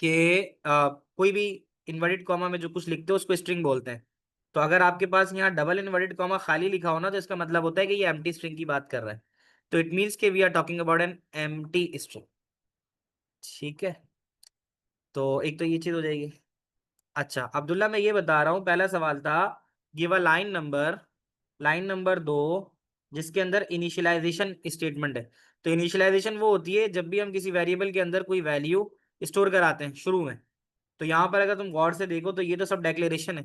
कि कोई भी इन्वर्टेड कॉमा में जो कुछ लिखते हो उसको स्ट्रिंग बोलते हैं। तो अगर आपके पास यहाँ डबल इन्वर्टेड कॉमा खाली लिखा हो ना, तो इसका मतलब होता है कि ये एम्प्टी स्ट्रिंग की बात कर रहा है। तो इट मीन्स कि we are talking about an empty string. ठीक है, तो एक तो ये चीज हो जाएगी। अच्छा अब्दुल्ला, मैं ये बता रहा हूँ, पहला सवाल था गिव अ लाइन नंबर 2 जिसके अंदर इनिशियलाइजेशन स्टेटमेंट है। तो इनिशियलाइजेशन वो होती है जब भी हम किसी वेरिएबल के अंदर कोई वैल्यू स्टोर कराते हैं शुरू में। तो यहाँ पर अगर तुम गौर से देखो तो ये तो सब डेक्लेरेशन है,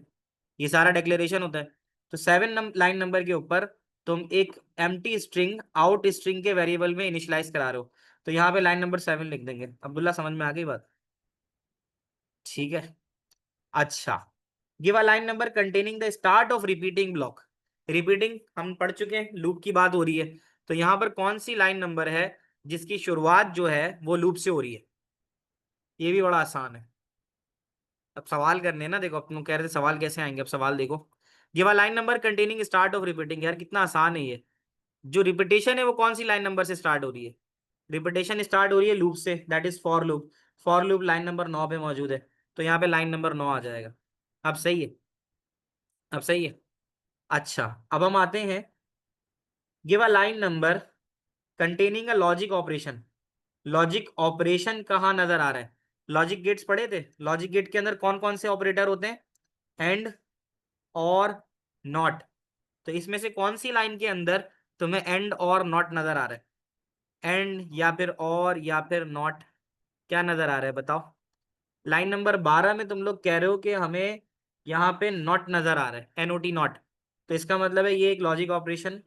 ये सारा डेक्लेरेशन होता है। तो 7 लाइन नंबर के ऊपर तुम एक एम्प्टी स्ट्रिंग आउट स्ट्रिंग के वेरिएबल में इनिशियलाइज करा रहे हो, तो यहाँ पे लाइन नंबर 7 लिख देंगे। अब्दुल्ला समझ में आ गई बात? ठीक है। अच्छा, give a line number containing the start of repeating block. Repeating हम पढ़ चुके हैं, लूप की बात हो रही है। तो यहाँ पर कौन सी लाइन नंबर है जिसकी शुरुआत जो है वो लूप से हो रही है? ये भी बड़ा आसान है। अब सवाल करने हैं ना, देखो अपन लोग कह रहे थे सवाल कैसे आएंगे, अब सवाल देखो। Give a line number containing start of repeating, यार कितना आसान है ये। जो रिपीटेशन है वो कौन सी लाइन नंबर से स्टार्ट हो रही है? रिपीटेशन स्टार्ट हो रही है लूप से, that is for loop. For loop line number 9 पे मौजूद है, तो यहाँ पे लाइन नंबर 9 आ जाएगा। अब सही है, अब सही है। अच्छा, अब हम आते हैं, give a line number containing a logic operation. Logic operation कहाँ नजर आ रहा है? लॉजिक गेट्स पढ़े थे, लॉजिक गेट के अंदर कौन कौन से ऑपरेटर होते हैं? एंड, और, नॉट। तो इसमें से कौन सी लाइन के अंदर तुम्हें एंड और नॉट नजर आ रहा है? एंड या फिर और या फिर नॉट, क्या नजर आ रहा है बताओ? लाइन नंबर 12 में तुम लोग कह रहे हो कि हमें यहाँ पे नॉट नजर आ रहा है, NOT नॉट। तो इसका मतलब है ये एक लॉजिक ऑपरेशन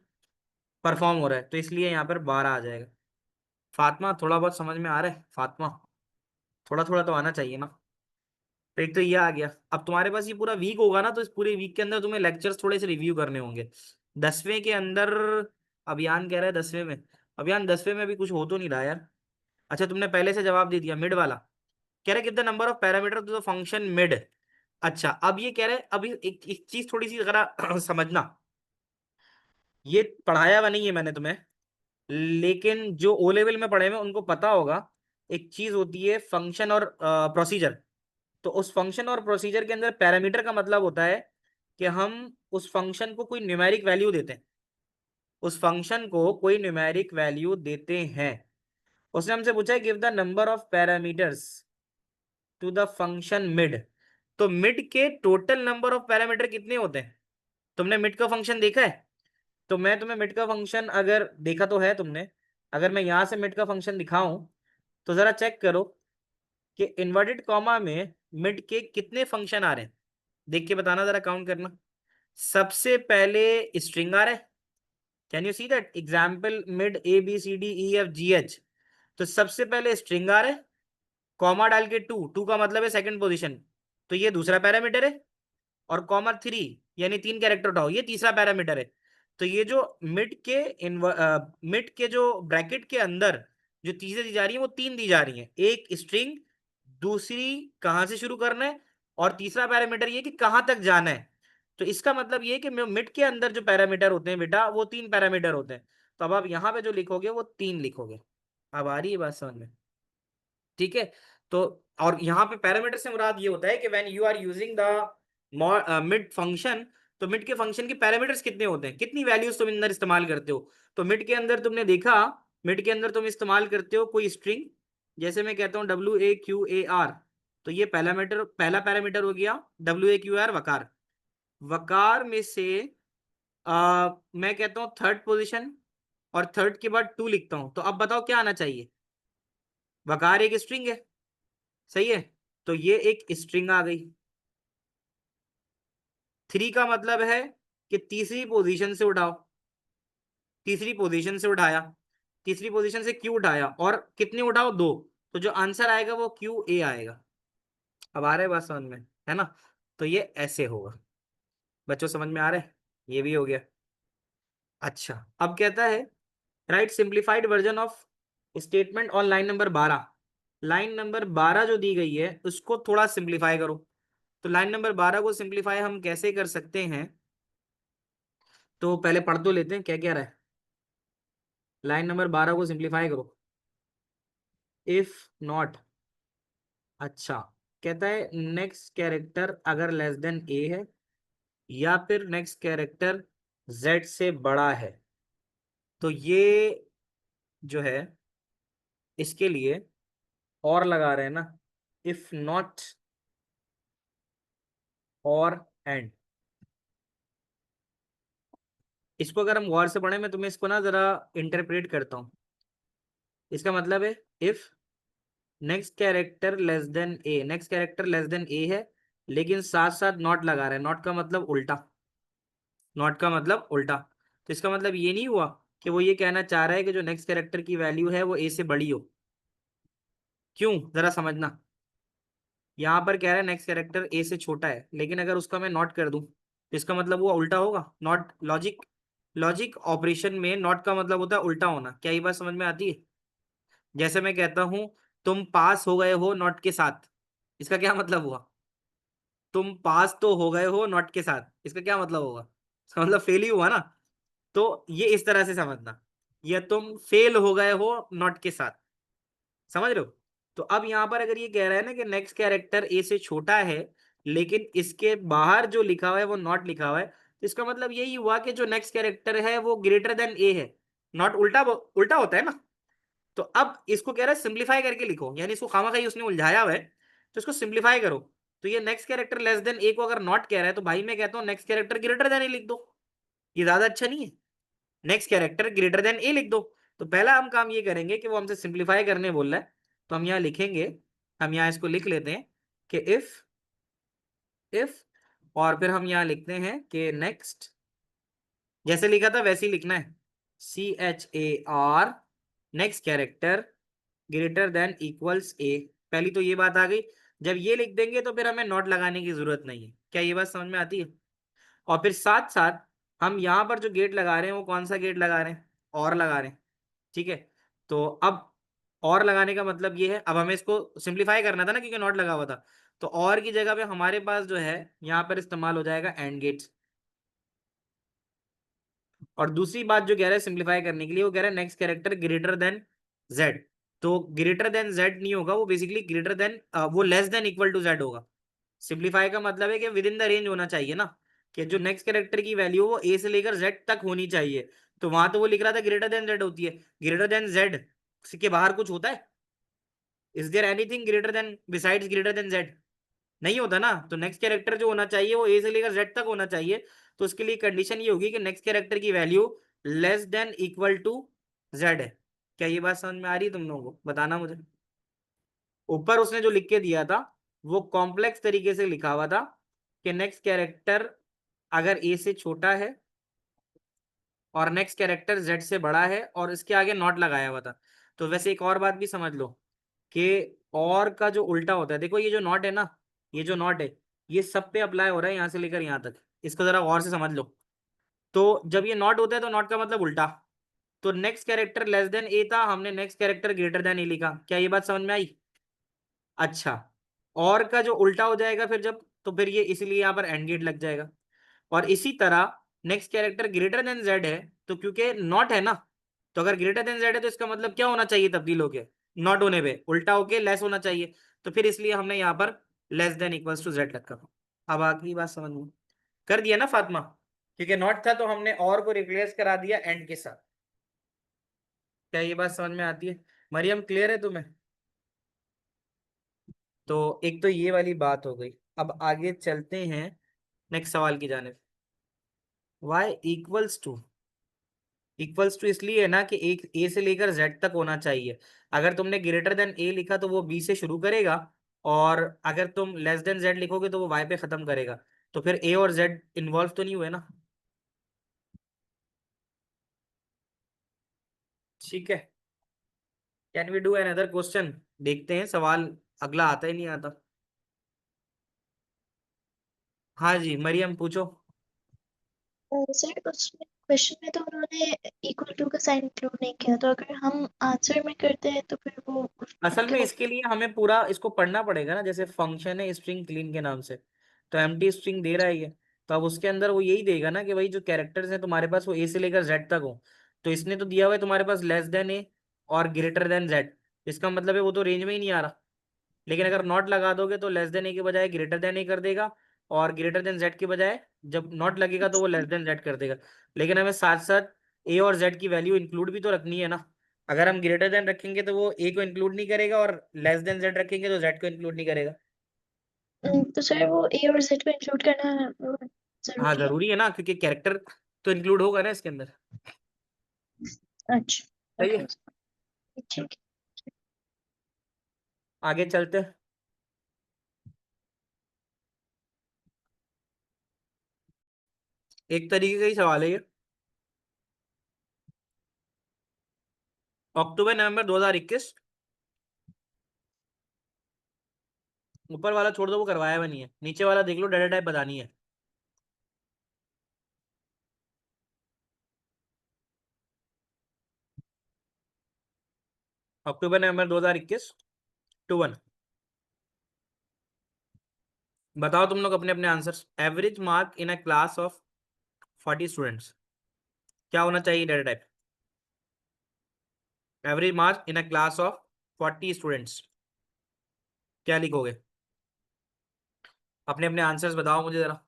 परफॉर्म हो रहा है, तो इसलिए यहाँ पर 12 आ जाएगा। फातिमा थोड़ा बहुत समझ में आ रहा है? फातिमा थोड़ा थोड़ा तो आना चाहिए ना। तो एक तो ये आ गया। अब तुम्हारे पास ये पूरा वीक होगा ना, तो इस पूरे वीक के अंदर तुम्हें लेक्चर्स थोड़े से रिव्यू करने होंगे। 10वें के अंदर अभियान कह रहा है 10वें में, अभियान 10वें में भी कुछ हो तो नहीं रहा यार। अच्छा तुमने पहले से जवाब दे दिया, मिड वाला। कह रहे कितना number of parameter to the function mid. अच्छा अब ये कह रहे अभी एक चीज थोड़ी सी जरा समझना, ये पढ़ाया हुआ नहीं है मैंने तुम्हें, लेकिन जो ओ लेवल में पढ़े हुए हैं उनको पता होगा। एक चीज होती है फंक्शन और प्रोसीजर। तो उस फंक्शन और प्रोसीजर के अंदर पैरामीटर का मतलब होता है कि हम उस फंक्शन को कोई न्यूमेरिक वैल्यू देते हैं, उस फंक्शन को कोई न्यूमेरिक वैल्यू देते हैं। उसने हमसे पूछा है give the number of parameters to the function mid. तो मिड के टोटल नंबर ऑफ पैरामीटर कितने होते हैं? तुमने मिड का फंक्शन देखा है? तो मैं तुम्हें मिड का फंक्शन, अगर देखा तो है तुमने, अगर मैं यहां से मिड का फंक्शन दिखाऊं तो जरा चेक करो कि इन्वर्टेड कॉमा में मिड के कितने फंक्शन आ रहे हैं। देख के बताना, जरा काउंट करना। सबसे पहले स्ट्रिंग आ रहा है, can you see that? Example mid ABCDEFGH। तो सबसे पहले स्ट्रिंग आ रहा है, कॉमा डाल के टू, टू का मतलब है सेकंड पोजीशन, तो ये दूसरा पैरामीटर है। और कॉमा 3, यानी 3 कैरेक्टर उठाओ, ये तीसरा पैरामीटर है। तो ये जो मिड के जो ब्रैकेट के अंदर जो चीजें दी जा रही है वो 3 दी जा रही हैं। एक स्ट्रिंग, दूसरी कहां से शुरू करना है, और तीसरा पैरामीटर ये कि कहां तक जाना है। तो इसका मतलब ये कि मिड के अंदर जो पैरामीटर होते हैं बेटा, वो 3 पैरामीटर होते हैं। तो अब आप यहाँ पे जो लिखोगे वो 3 लिखोगे। अब आ रही है बात समझ में? ठीक है। तो और यहाँ पे पैरामीटर से मुराद ये होता है कि when you are using the mid function, तो मिड के फंक्शन के पैरामीटर्स कितने होते हैं, कितनी वैल्यूज तुम अंदर इस्तेमाल करते हो। तो मिड के अंदर तुमने देखा, मिड के अंदर तुम इस्तेमाल करते हो कोई स्ट्रिंग, जैसे मैं कहता हूँ WAQAR, तो ये पहला पैरामीटर हो गया WAQAR वकार। वकार में से मैं कहता हूँ थर्ड पोजिशन, और थर्ड के बाद 2 लिखता हूं। तो अब बताओ क्या आना चाहिए? वकार एक स्ट्रिंग है, सही है, तो ये एक स्ट्रिंग आ गई। 3 का मतलब है कि तीसरी पोजीशन से उठाओ, तीसरी पोजीशन से उठाया, तीसरी पोजीशन से क्यू उठाया, और कितने उठाओ? 2। तो जो आंसर आएगा वो QA आएगा। अब आ रहा है बात समझ में, है ना? तो ये ऐसे होगा। बच्चों समझ में आ रहा है? ये भी हो गया। अच्छा, अब कहता है right simplified version of statement on line number 12। Line number 12 जो दी गई है उसको थोड़ा सिंप्लीफाई करो। तो लाइन नंबर 12 को सिंप्लीफाई हम कैसे कर सकते हैं? तो पहले पढ़ तो लेते हैं क्या क्या रहा है। लाइन नंबर 12 को सिंप्लीफाई करो। इफ नॉट, अच्छा, कहता है नेक्स्ट कैरेक्टर अगर लेस देन ए है, या फिर नेक्स्ट कैरेक्टर जेड से बड़ा है, तो ये जो है इसके लिए और लगा रहे हैं ना, इफ नॉट और एंड। इसको अगर हम गौर से पढ़ें, मैं तुम्हें इसको ना जरा इंटरप्रेट करता हूं। इसका मतलब है if next character less than A, next character less than A है, लेकिन साथ साथ नॉट लगा रहे हैं। नॉट का मतलब उल्टा, नॉट का मतलब उल्टा। तो इसका मतलब ये नहीं हुआ कि वो ये कहना चाह रहा है कि जो नेक्स्ट कैरेक्टर की वैल्यू है वो ए से बड़ी हो। क्यों, जरा समझना। यहाँ पर कह रहा है नेक्स्ट कैरेक्टर ए से छोटा है, लेकिन अगर उसका मैं नॉट कर दूं तो इसका मतलब वो उल्टा होगा। नॉट लॉजिक, लॉजिक ऑपरेशन में नॉट का मतलब होता है उल्टा होना। क्या ये बात समझ में आती है? जैसे मैं कहता हूं तुम पास हो गए हो नॉट के साथ, इसका क्या मतलब हुआ? तुम पास तो हो गए हो नॉट के साथ, इसका क्या मतलब होगा? इसका मतलब फेल ही हुआ ना। तो ये इस तरह से समझना, या तुम फेल हो गए हो नॉट के साथ। समझ रहे हो? तो अब यहां पर अगर ये कह रहा है ना कि नेक्स्ट कैरेक्टर ए से छोटा है, लेकिन इसके बाहर जो लिखा हुआ है वो नॉट लिखा हुआ है, तो इसका मतलब यही हुआ कि जो नेक्स्ट कैरेक्टर है वो ग्रेटर देन ए है। नॉट उल्टा उल्टा होता है ना। तो अब इसको कह रहा है सिंप्लीफाई करके लिखो, यानी इसको खामखाई उसने उलझाया हुआ है, तो इसको सिंप्लीफाई करो। तो ये नेक्स्ट कैरेक्टर लेस देन ए को अगर नॉट कह रहा है, तो भाई मैं कहता हूँ नेक्स्ट कैरेक्टर ग्रेटर देन ए लिख दो। ये ज्यादा अच्छा नहीं है? नेक्स्ट कैरेक्टर ग्रेटर देन ए लिख दो। तो पहला हम काम ये करेंगे कि वो हमसे सिंप्लीफाई करने बोल रहा है, तो हम यहाँ लिखेंगे, हम यहाँ इसको लिख लेते हैं कि इफ, और फिर हम यहाँ लिखते हैं कि नेक्स्ट, जैसे लिखा था वैसे ही लिखना है, CHAR, next character greater than equals A. पहली तो ये बात आ गई। जब ये लिख देंगे तो फिर हमें नॉट लगाने की जरूरत नहीं है। क्या ये बात समझ में आती है? और फिर साथ साथ हम यहाँ पर जो गेट लगा रहे हैं वो कौन सा गेट लगा रहे हैं? और लगा रहे हैं। ठीक है। तो अब और लगाने का मतलब ये है, अब हमें इसको सिंप्लीफाई करना था ना क्योंकि नॉट लगा हुआ था। तो और की जगह पे हमारे पास जो है यहाँ पर इस्तेमाल हो जाएगा एंड गेट्स। और दूसरी बात जो कह रहा है सिंप्लीफाई करने के लिए, वो कह रहा है next character greater than Z. तो ग्रेटर देन जेड नहीं होगा, वो बेसिकली ग्रेटर देन, वो less than equal to Z होगा। सिंप्लीफाई का मतलब है कि विद इन द रेंज होना चाहिए ना, कि जो नेक्स्ट कैरेक्टर की वैल्यू वो ए से लेकर जेड तक होनी चाहिए। तो वहां तो वो लिख रहा था ग्रेटर देन जेड होती है, ग्रेटर देन जेड के बाहर कुछ होता है? Is there anything greater than besides greater than Z? नहीं होता ना। तो नेक्स्ट कैरेक्टर जो होना चाहिए वो ए से लेकर जेड तक होना चाहिए। तो उसके लिए कंडीशन ये होगी कि नेक्स्ट कैरेक्टर की value less than equal to Z है। क्या ये बात समझ में आ रही है तुम लोगों को? बताना मुझे। ऊपर उसने जो लिख के दिया था वो कॉम्प्लेक्स तरीके से लिखा हुआ था कि नेक्स्ट कैरेक्टर अगर ए से छोटा है और नेक्स्ट कैरेक्टर जेड से बड़ा है और इसके आगे नॉट लगाया हुआ था। तो वैसे एक और बात भी समझ लो कि और का जो उल्टा होता है, देखो ये जो नॉट है ना, ये जो नॉट है ये सब पे अप्लाई हो रहा है यहां से लेकर यहां तक। इसको जरा गौर से समझ लो। तो जब ये नॉट होता है तो नॉट का मतलब उल्टा। तो नेक्स्ट कैरेक्टर लेस देन ए था, हमने नेक्स्ट कैरेक्टर ग्रेटर देन ए लिखा। क्या ये बात समझ में आई? अच्छा, और का जो उल्टा हो जाएगा फिर जब, तो फिर ये इसलिए यहाँ पर एंड गेट लग जाएगा। और इसी तरह next character greater than Z है, तो क्योंकि नॉट है ना, तो अगर ग्रेटर देन जेड है तो इसका मतलब क्या होना चाहिए तब्दील होके? नॉट होने पे उल्टा होके लेस होना चाहिए। तो फिर इसलिए हमने यहाँ पर less than equals to Z रखा। अब आखिरी बात समझ में कर दिया ना फातिमा? क्योंकि नॉट था तो हमने और को रिप्लेस करा दिया एंड के साथ। क्या ये बात समझ में आती है? मरियम क्लियर है तुम्हें? तो एक तो ये वाली बात हो गई। अब आगे चलते हैं नेक्स्ट सवाल की जानिब। वाई इक्वल्स टू इसलिए है ना कि एक ए से लेकर जेड तक होना चाहिए। अगर तुमने ग्रेटर देन ए लिखा तो वो बी से शुरू करेगा, और अगर तुम लेस देन जेड लिखोगे तो वो वाई पे खत्म करेगा। तो फिर ए और जेड इन्वॉल्व तो नहीं हुए ना। ठीक है, can we do another question? देखते हैं सवाल अगला आता ही नहीं आता। हाँ जी मरियम पूछो। सर उसमें क्वेश्चन में तो उन्होंने इक्वल टू का साइन इंक्लूड नहीं किया, तो अगर हम आंसर में करते हैं तो फिर वो असल में इनकरेक्ट। इसके लिए हमें पूरा इसको पढ़ना पड़ेगा ना। जैसे फंक्शन है स्ट्रिंग क्लीन के नाम से, तो एम्प्टी स्ट्रिंग दे रहा है ये, तो अब उसके अंदर वो यही देगा ना कि भाई जो कैरेक्टर्स हैं तुम्हारे पास वो ए से लेकर जेड तक हो। तो इसने तो दिया हुआ है तुम्हारे पास लेस देन ए और ग्रेटर देन जेड, इसका मतलब है वो तो रेंज में ही नहीं आ रहा। लेकिन अगर नॉट लगा दोगे तो लेस देन ए के बजाय ग्रेटर देन ए कर देगा, और ग्रेटर देन जेड के बजाय जब नॉट लगेगा तो वो लेस देन जेड कर देगा। लेकिन हमें साथ साथ ए और जेड की वैल्यू इंक्लूड भी तो रखनी है ना। अगर हम ग्रेटर देन रखेंगे तो वो ए को इंक्लूड नहीं करेगा, और लेस देन जेड रखेंगे तो जेड को इंक्लूड नहीं करेगा। तो सर वो ए और जेड को इंक्लूड करना वो हाँ जरूरी है। जरूरी है ना, क्योंकि कैरेक्टर तो इंक्लूड होगा ना इसके अंदर। अच्छा सही ओके है, ठीक आगे चलते हैं। एक तरीके का ही सवाल है ये। अक्टूबर नवंबर 2021, ऊपर वाला छोड़ दो वो करवाया हुआ नहीं है, नीचे वाला देख लो, डाटा टाइप बतानी है। अक्टूबर नवंबर 2021 टू 1। बताओ तुम लोग अपने अपने answers. Average mark in a class of 40 students, क्या होना चाहिए data type? Average mark in a class of 40 students, क्या लिखोगे? अपने अपने आंसर्स बताओ मुझे जरा।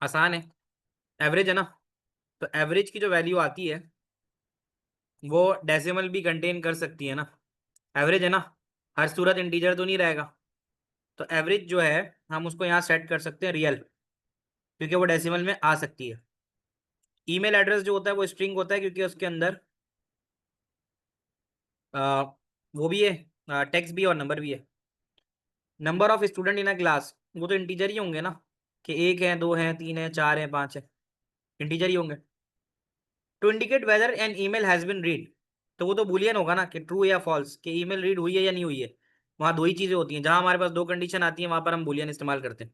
आसान है, एवरेज है ना, तो एवरेज की जो वैल्यू आती है वो डेसिमल भी कंटेन कर सकती है ना। एवरेज है ना, हर सूरत इंटीजर तो नहीं रहेगा। तो एवरेज जो है हम उसको यहाँ सेट कर सकते हैं रियल, क्योंकि वो डेसिमल में आ सकती है। ईमेल एड्रेस जो होता है वो स्ट्रिंग होता है, क्योंकि उसके अंदर आ, वो भी है, टेक्स्ट भी और नंबर भी है। Number of student in a class, वो तो इंटीजर ही होंगे ना, कि एक है, दो है, तीन है, चार है, पांच है, इंटीजर ही होंगे। To indicate whether an email has been read, तो वो तो बुलियन होगा ना, कि ट्रू या फॉल्स, कि ईमेल रीड हुई है या नहीं हुई है। वहां दो ही चीजें होती हैं, जहां हमारे पास दो कंडीशन आती है वहां पर हम बुलियन इस्तेमाल करते हैं।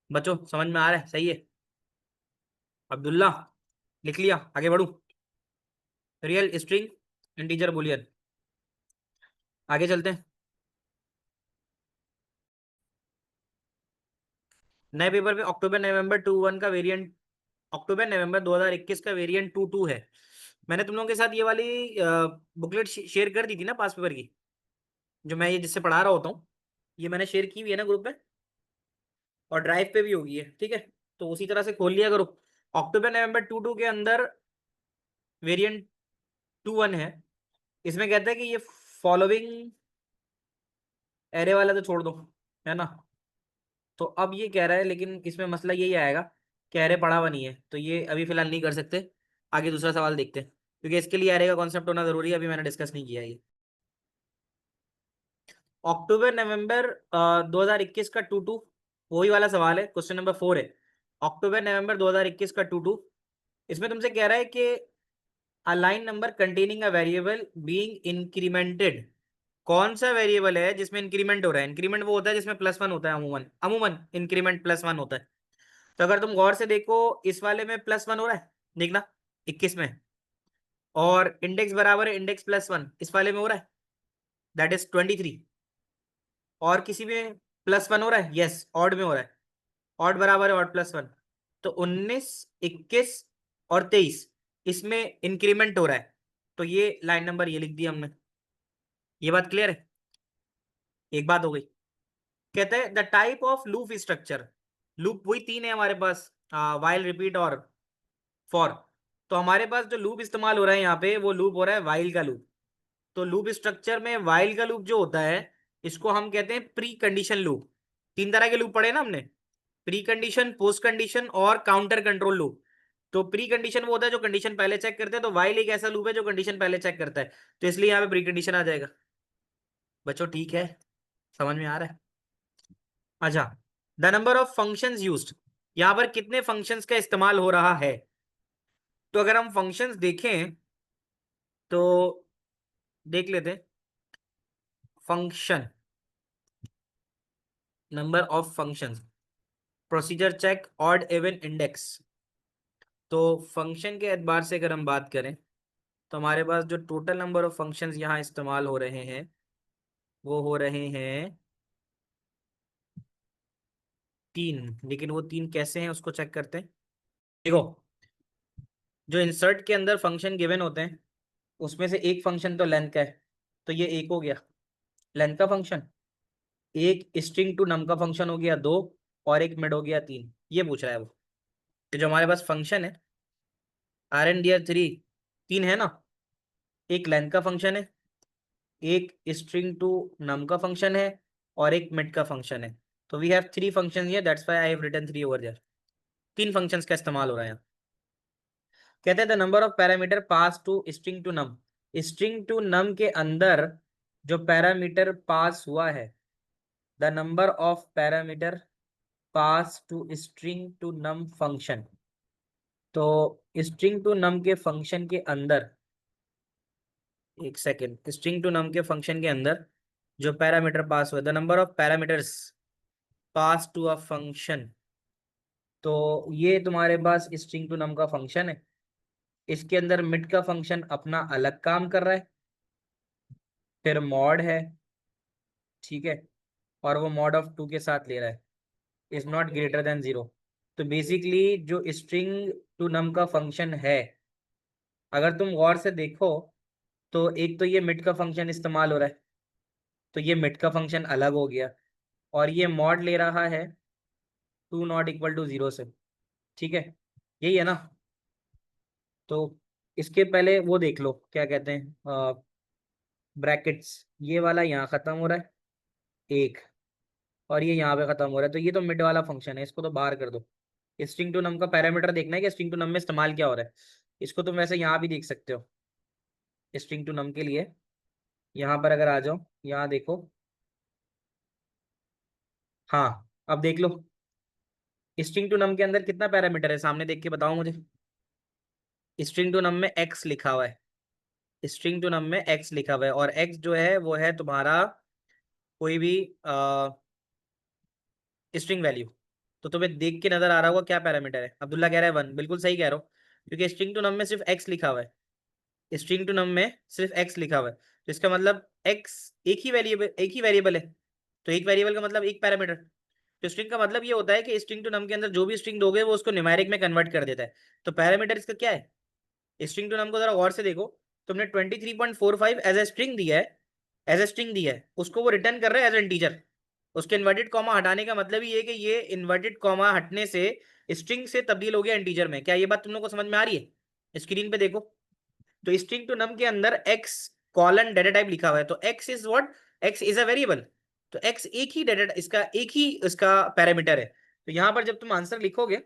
बच्चों समझ में आ रहा है? सही है। अब्दुल्ला लिख लिया, आगे बढ़ू। Real, string, integer, Boolean. आगे चलते हैं। नए पेपर पे अक्टूबर नवंबर 21 का वेरिएंट, अक्टूबर नवंबर 2021 का वेरिएंट 22 है। मैंने तुम लोगों के साथ ये वाली बुकलेट शेयर कर दी थी ना पास पेपर की, जो मैं ये जिससे पढ़ा रहा होता हूँ, ये मैंने शेयर की हुई है ना ग्रुप पे, और ड्राइव पे भी होगी है, ठीक है? तो उसी तरह से खोल लिया करो। अक्टूबर नवंबर 22 के अंदर वेरिएंट 21 है। इसमें कहता है कि ये फॉलोइंग एरे वाला तो छोड़ दो, है ना। तो अब ये कह रहा है, लेकिन इसमें मसला यही आएगा कि एरे पढ़ा हुआ नहीं है, तो ये अभी फिलहाल नहीं कर सकते। आगे दूसरा सवाल देखते हैं, क्योंकि इसके लिए एरे का कॉन्सेप्ट होना जरूरी है, अभी मैंने डिस्कस नहीं किया ये। अक्टूबर नवंबर 2021 का 2-2 वही वाला सवाल है, क्वेश्चन नंबर 4 है। अक्टूबर नवंबर 2021 का 2-2, इसमें तुमसे कह रहा है कि a line number containing a variable being incremented. कौन सा वेरिएबल है जिसमें इंक्रीमेंट हो रहा है? इंक्रीमेंट वो होता है जिसमें +1 होता है, अमूमन अमूमन इंक्रीमेंट +1 होता है। तो अगर तुम गौर से देखो, इस वाले में +1 हो रहा है, देखना 21 में, और इंडेक्स बराबर है इंडेक्स +1 इस वाले में हो रहा है, दैट इज 23। और किसी में +1 हो रहा है, यस ऑड में हो रहा है, ऑड बराबर है ऑड +1। तो 19, 21 और 23 इसमें इंक्रीमेंट हो रहा है, तो ये लाइन नंबर ये लिख दिया हमने। ये बात क्लियर है? एक बात हो गई। कहते हैं the type of loop structure, loop वही 3 है हमारे पास, वाइल, रिपीट और फॉर। तो हमारे पास जो लूप इस्तेमाल हो रहा है यहाँ पे, वो लूप हो रहा है वाइल का लूप। तो लूप स्ट्रक्चर में वाइल का लूप जो होता है, इसको हम कहते हैं प्री कंडीशन लूप। 3 तरह के लूप पढ़े ना हमने, प्री कंडीशन, पोस्ट कंडीशन और काउंटर कंट्रोल लूप। तो प्री कंडीशन वो होता है जो कंडीशन पहले चेक करते हैं, तो वाइल एक ऐसा लूप है जो कंडीशन पहले चेक करता है, तो इसलिए यहाँ पे प्री कंडीशन आ जाएगा। बच्चों ठीक है, समझ में आ रहा है? अच्छा, the number of functions used, यहाँ पर कितने फंक्शंस का इस्तेमाल हो रहा है? तो अगर हम फंक्शंस देखें तो देख लेते हैं, function, number of functions, procedure check, odd even index. तो फंक्शन के एतबार से अगर हम बात करें, तो हमारे पास जो टोटल नंबर ऑफ फंक्शंस यहाँ इस्तेमाल हो रहे हैं, वो हो रहे हैं 3। लेकिन वो 3 कैसे हैं उसको चेक करते हैं। देखो, जो इंसर्ट के अंदर फंक्शन गिवन होते हैं, उसमें से एक फंक्शन तो लेंथ का है, तो ये एक हो गया लेंथ का फंक्शन। एक स्ट्रिंग टू नम का फंक्शन हो गया 2, और एक मिड हो गया 3। ये पूछ रहा है वो, तो जो हमारे पास फंक्शन है आर एन डी आर 3 है ना, एक लेंथ का फंक्शन है, एक स्ट्रिंग टू नम का फंक्शन है, और एक मिड का फंक्शन है। तो we have 3 function here, that's why I have written 3 over there. 3 functions का इस्तेमाल हो रहा है यहाँ। कहते हैं the number of parameter pass to string to num, string to num के अंदर जो पैरामीटर पास हुआ है, the number of parameter pass to string to num function. तो स्ट्रिंग टू नम के फंक्शन के अंदर, एक सेकेंड, स्ट्रिंग टू नम के फंक्शन के अंदर जो पैरामीटर पास हुआ, the number of parameters pass to a function. तो ये तुम्हारे पास स्ट्रिंग टू नम का फंक्शन है, इसके अंदर मिड का फंक्शन अपना अलग काम कर रहा है, फिर मॉड है, ठीक है, और वो मॉड ऑफ 2 के साथ ले रहा है, इज नॉट ग्रेटर देन 0। तो बेसिकली जो स्ट्रिंग टू नम का फंक्शन है, अगर तुम गौर से देखो, तो एक तो ये मिड का फंक्शन इस्तेमाल हो रहा है, तो ये मिड का फंक्शन अलग हो गया, और ये मॉड ले रहा है 2 नॉट इक्वल टू 0 से, ठीक है, यही है ना। तो इसके पहले वो देख लो, क्या कहते हैं, ब्रैकेट्स, ये वाला यहाँ खत्म हो रहा है एक, और ये यहाँ पे खत्म हो रहा है, तो ये तो मिड वाला फंक्शन है, इसको तो बाहर कर दो। स्ट्रिंग टू नम का पैरामीटर देखना है कि स्ट्रिंग टू नम में इस्तेमाल क्या हो रहा है, इसको तुम वैसे यहाँ भी देख सकते हो। स्ट्रिंग टू नम के लिए यहाँ पर अगर आ जाओ, यहाँ देखो, हाँ अब देख लो, स्ट्रिंग टू नम के अंदर कितना पैरामीटर है, सामने देख के बताओ मुझे। स्ट्रिंग टू नम में एक्स लिखा हुआ है, स्ट्रिंग टू नम में एक्स लिखा हुआ है, और एक्स जो है वो है तुम्हारा कोई भी स्ट्रिंग वैल्यू। तो तुम्हें देख के नजर आ रहा होगा क्या पैरामीटर है। अब्दुल्ला कह रहा है 1, बिल्कुल सही कह रहा हो, क्योंकि स्ट्रिंग टू नम में सिर्फ एक्स लिखा हुआ है, स्ट्रिंग टू नम में सिर्फ एक्स लिखा हुआ है, तो इसका मतलब एक्स एक ही वेरिएबल है, तो एक वेरिएबल का मतलब एक पैरामीटर। तो स्ट्रिंग का मतलब ये होता है कि स्ट्रिंग टू नम के अंदर जो भी स्ट्रिंग दोगे वो उसको न्यूमेरिक में कन्वर्ट कर देता है। तो पैरामीटर इसका क्या है? स्ट्रिंग टू नम को जरा गौर से देखो, तुमने 23.45 एज ए स्ट्रिंग दिया है, एज ए स्ट्रिंग दिया है, उसको वो रिटर्न कर रहा है एज इंटीजर। उसके इन्वर्टेड कॉमा हटाने का मतलब ही है कि ये इन्वर्टेड कॉमा हटने से स्ट्रिंग से तब्दील हो गया इंटीजर में। क्या ये बात तुम लोग को समझ में आ रही है? स्क्रीन पे देखो, तो स्ट्रिंग टू नम के अंदर एक्स कॉलन डेटा टाइप लिखा हुआ है, तो x is what, x is a variable, तो x एक ही डेटा, इसका एक ही इसका पैरामीटर है। तो यहाँ पर जब तुम आंसर लिखोगे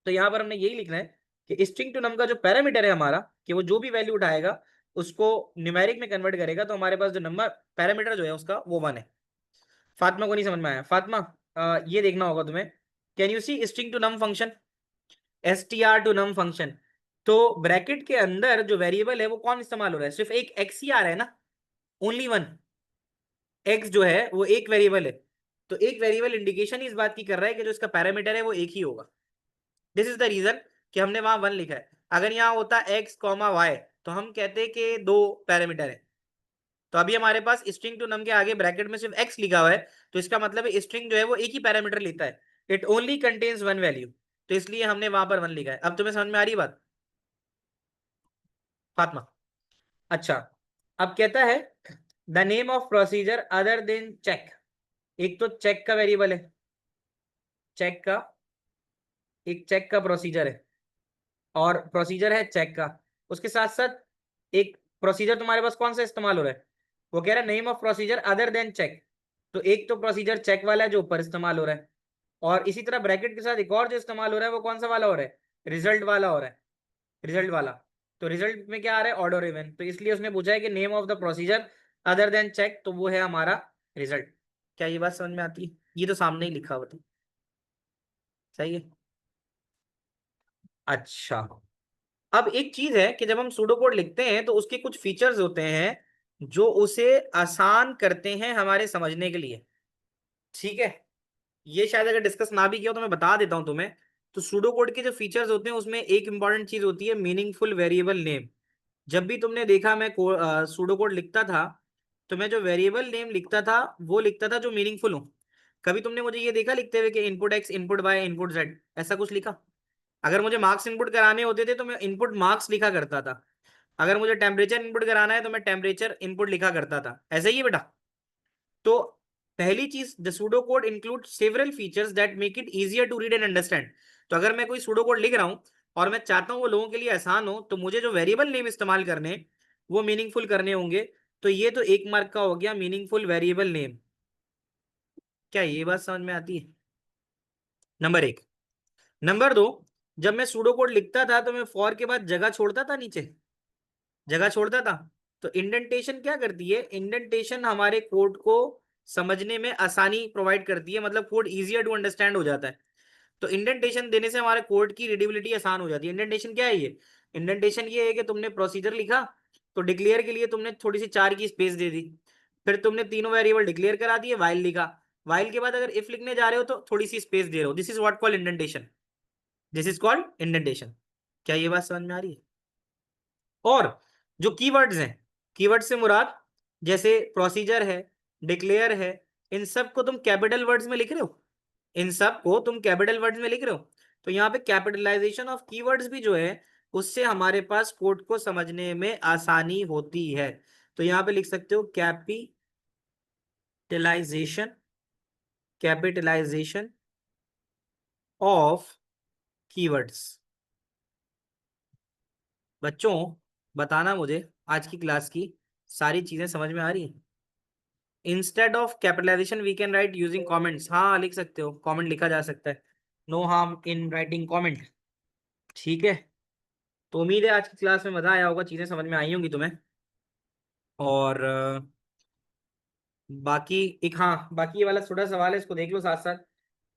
तो यहाँ पर हमने यही लिखना है कि स्ट्रिंग टू नम का जो पैरामीटर है हमारा, कि वो जो भी वैल्यू उठाएगा उसको न्यूमेरिक में कन्वर्ट करेगा, तो हमारे पास जो नंबर पैरामीटर जो है उसका वो 1 है। फातिमा को नहीं समझ में आया? फातिमा ये देखना होगा तुम्हें, can you see string to num function, str to num function, तो ब्रैकेट के अंदर जो वेरिएबल है वो कौन इस्तेमाल हो रहा है, सिर्फ एक x ही आ रहा है ना, ओनली वन, x जो है वो एक वेरिएबल है, तो एक वेरिएबल इंडिकेशन इस बात की कर रहा है कि जो इसका पैरामीटर है वो एक ही होगा। दिस इज द रीजन कि हमने वहां 1 लिखा है। अगर यहाँ होता x, y तो हम कहते कि 2 पैरामीटर है, तो अभी हमारे पास स्ट्रिंग टू नम के आगे ब्रैकेट में सिर्फ x लिखा हुआ है, तो इसका मतलब है स्ट्रिंग जो है वो एक ही पैरामीटर लेता है, it only contains one value, तो इसलिए हमने वहां पर 1 लिखा है। अब तुम्हें समझ में आ रही बात फातिमा? अच्छा, अब कहता है the name of procedure other than check, एक तो चेक का वेरिएबल है, चेक का एक चेक का प्रोसीजर है, और प्रोसीजर है चेक का, उसके साथ साथ एक प्रोसीजर तुम्हारे पास कौन सा इस्तेमाल हो रहा है, वो कह रहा है name of procedure other than check, तो एक तो प्रोसीजर चेक वाला है जो ऊपर इस्तेमाल हो रहा है, और इसी तरह ब्रैकेट के साथ एक और जो इस्तेमाल हो रहा है वो कौन सा वाला हो रहा है, रिजल्ट वाला हो रहा है, रिजल्ट वाला, तो रिजल्ट में क्या आ रहा है, ऑर्डर इवन, तो इसलिए उसने पूछा है कि name of the procedure other than check, तो वो है हमारा रिजल्ट। क्या ये बात समझ में आती है? ये तो सामने ही लिखा हुआ था, सही है। अच्छा, अब एक चीज है कि जब हम सूडो कोड लिखते हैं तो उसके कुछ फीचर्स होते हैं जो उसे आसान करते हैं हमारे समझने के लिए, ठीक है। ये शायद अगर डिस्कस ना भी किया हो तो मैं बता देता हूं तुम्हें। तो सूडो कोड के जो फीचर्स होते हैं उसमें एक इंपॉर्टेंट चीज होती है मीनिंगफुल वेरिएबल नेम। जब भी तुमने देखा मैं सूडो कोड लिखता था तो मैं जो वेरिएबल नेम लिखता था वो लिखता था जो मीनिंगफुल हो। कभी तुमने मुझे ये देखा लिखते हुए कि input x, input y, input z, ऐसा कुछ लिखा? अगर मुझे मार्क्स इनपुट कराने होते थे तो मैं इनपुट मार्क्स लिखा करता था, अगर मुझे टेम्परेचर इनपुट कराना है तो मैं टेम्परेचर इनपुट लिखा करता था, ऐसे ही है बेटा। तो पहली चीज, the pseudo code include several features that make it easier to read and understand. तो अगर मैं कोई सूडो कोड लिख रहा हूं और मैं चाहता हूं वो लोगों के लिए आसान हो, तो मुझे जो वेरिएबल नेम इस्तेमाल करने वो मीनिंगफुल करने होंगे। तो ये तो 1 मार्क का हो गया मीनिंगफुल वेरिएबल नेम। क्या ये बात समझ में आती है? नंबर 1। नंबर 2, जब मैं सूडो कोड लिखता था तो मैं फॉर के बाद जगह छोड़ता था, नीचे जगह छोड़ता था। तो इंडेंटेशन क्या करती है, इंडेंटेशन हमारे कोड को समझने में आसानी प्रोवाइड करती है, मतलब कोड इजियर टू अंडरस्टैंड हो जाता है। तो इंडेंटेशन देने से हमारे कोड की रीडेबिलिटी आसान हो जाती है। इंडेंटेशन क्या है? ये इंडेंटेशन ये है कि तुमने प्रोसीजर लिखा तो डिक्लेयर के लिए तुमने थोड़ी सी 4 की स्पेस दे दी, फिर तुमने तीनों वेरिएबल डिक्लेयर करा दिए, वाइल लिखा, वाइल के बाद अगर इफ लिखने जा रहे हो तो थोड़ी सी स्पेस दे रहे हो, this is what called indentation, this is called indentation. क्या ये बात समझ में आ रही है? और जो कीवर्ड्स हैं, कीवर्ड से मुराद जैसे प्रोसीजर है, डिक्लेयर है, इन सब को तुम कैपिटल वर्ड्स में लिख रहे हो, इन सब को तुम कैपिटल वर्ड्स में लिख रहे हो। तो यहाँ पे कैपिटलाइजेशन ऑफ कीवर्ड्स भी जो है उससे हमारे पास कोड को समझने में आसानी होती है। तो यहाँ पे लिख सकते हो कैपिटलाइजेशन, कैपिटलाइजेशन ऑफ कीवर्ड्स। बच्चों बताना मुझे आज की क्लास की सारी चीजें समझ में आ रही हैं? Instead of capitalization we can write using comments, हाँ लिख सकते हो, कमेंट लिखा जा सकता है, no harm in writing comment, ठीक है। तो उम्मीद है आज की क्लास में मजा आया होगा, चीजें समझ में आई होंगी तुम्हें। और बाकी एक, हाँ बाकी ये वाला छोटा सवाल है, इसको देख लो साथ साथ।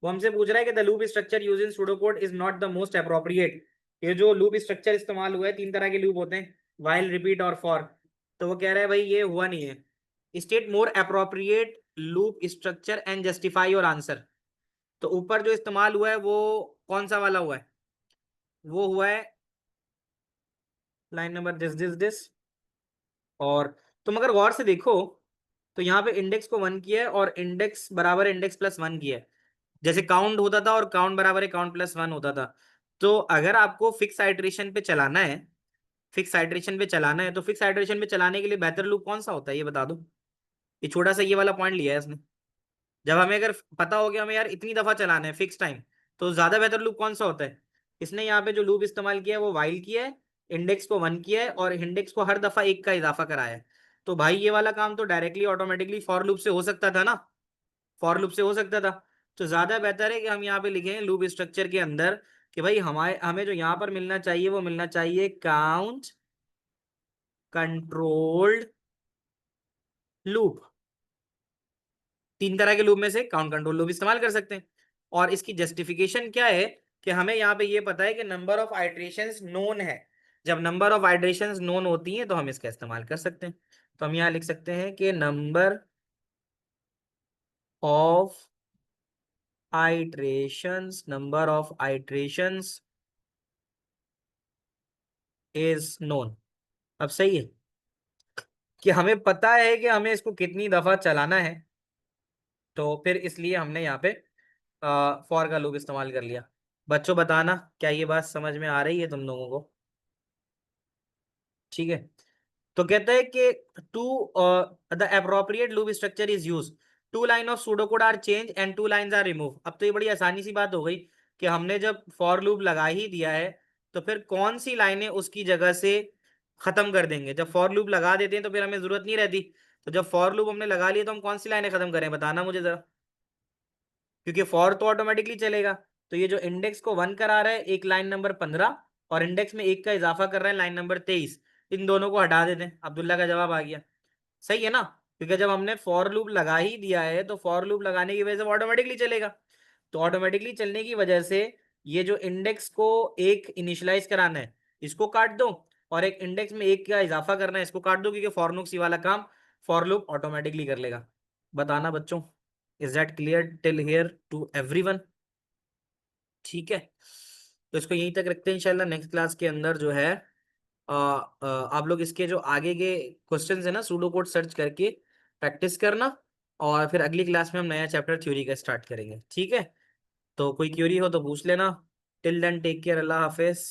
वो हमसे पूछ रहा है कि the loop structure use in pseudo code is not the most appropriate. ये जो लूप स्ट्रक्चर इस्तेमाल हुआ है, 3 तरह के लूप होते हैं, व्हाइल, रिपीट और फॉर। तो वो कह रहा है भाई ये हुआ नहीं है, state more appropriate loop structure and justify your answer. तो ऊपर जो इस्तेमाल हुआ है वो कौन सा वाला हुआ है, वो हुआ है लाइन नंबर दिस। और तुम अगर गौर से देखो तो यहाँ पे इंडेक्स को 1 किया है और इंडेक्स बराबर इंडेक्स प्लस 1 किया है, जैसे काउंट होता था और काउंट बराबर है काउंट प्लस 1 होता था। तो अगर आपको फिक्स आइटरेशन पे चलाना है, फिक्स आइटरेशन पे चलाना है, तो फिक्स आइटरेशन पे चलाने के लिए बेहतर लूप कौन सा होता है ये बता दो। ये छोटा सा ये वाला पॉइंट लिया है इसने। जब हमें अगर पता हो गया हमें यार इतनी दफा चलाना है फिक्स टाइम, तो ज्यादा बेहतर लूप कौन सा होता है? इसने यहाँ पे जो लूप इस्तेमाल किया है वो वाइल किया है, इंडेक्स को 1 किया है और इंडेक्स को हर दफा 1 का इजाफा कराया है। तो भाई ये वाला काम तो डायरेक्टली ऑटोमेटिकली फॉर लूप से हो सकता था ना, फॉर लूप से हो सकता था। तो ज्यादा बेहतर है कि हम यहाँ पे लिखें लूप स्ट्रक्चर के अंदर कि भाई हमें जो यहाँ पर मिलना चाहिए वो मिलना चाहिए काउंट कंट्रोल्ड लूप। 3 तरह के लूप में से काउंट कंट्रोल लूप इस्तेमाल कर सकते हैं। और इसकी जस्टिफिकेशन क्या है कि हमें यहाँ पे ये पता है कि नंबर ऑफ आइट्रेशंस नोन है। जब नंबर ऑफ आइट्रेशंस नोन होती हैं तो हम इसका इस्तेमाल कर सकते हैं। तो हम यहाँ लिख सकते हैं कि number of iterations is known. अब सही है कि हमें पता है कि हमें इसको कितनी दफा चलाना है, तो फिर इसलिए हमने यहाँ पे फॉर का लूप इस्तेमाल कर लिया। बच्चों बताना क्या ये बात समझ में आ रही है तुम लोगों को? ठीक है। तो कहता है कि to the appropriate loop structure is use, 2 line of pseudo code are change and 2 lines are remove. अब तो ये बड़ी आसानी सी बात हो गई कि हमने जब फॉर लूप लगा ही दिया है तो फिर कौन सी लाइनें उसकी जगह से खत्म कर देंगे। जब फॉर लूप लगा देते हैं तो फिर हमें जरूरत नहीं रहती। तो जब फॉर लूप हमने लगा लिया तो हम कौन सी लाइनें खत्म करें, बताना मुझे जरा, क्योंकि फॉर तो ऑटोमेटिकली चलेगा। तो ये जो इंडेक्स को 1 करा रहा है एक लाइन नंबर 15 और इंडेक्स में 1 का इजाफा कर रहा है लाइन नंबर 23, इन दोनों को हटा देते हैं। अब्दुल्ला का जवाब आ गया। सही है ना, क्योंकि जब हमने फॉर लूप लगा ही दिया है तो फॉर लूप लगाने की वजह से ऑटोमेटिकली चलेगा। तो ऑटोमेटिकली चलने की वजह से ये जो इंडेक्स को 1 इनिशियलाइज कराना है इसको काट दो, और एक इंडेक्स में 1 का इजाफा करना है इसको काट दो, क्योंकि फॉर लूप सी वाला काम फॉर लूप ऑटोमेटिकली कर लेगा। बताना बच्चों, is that clear till here to everyone? ठीक है, तो इसको यहीं तक रखते हैं। इंशाल्लाह नेक्स्ट क्लास के अंदर जो है आप लोग इसके जो आगे के क्वेश्चंस है ना सूडो कोड सर्च करके प्रैक्टिस करना, और फिर अगली क्लास में हम नया चैप्टर थ्योरी का स्टार्ट करेंगे। ठीक है, तो कोई क्यूरी हो तो पूछ लेना। टिल देन टेक केयर, अल्लाह हाफिज।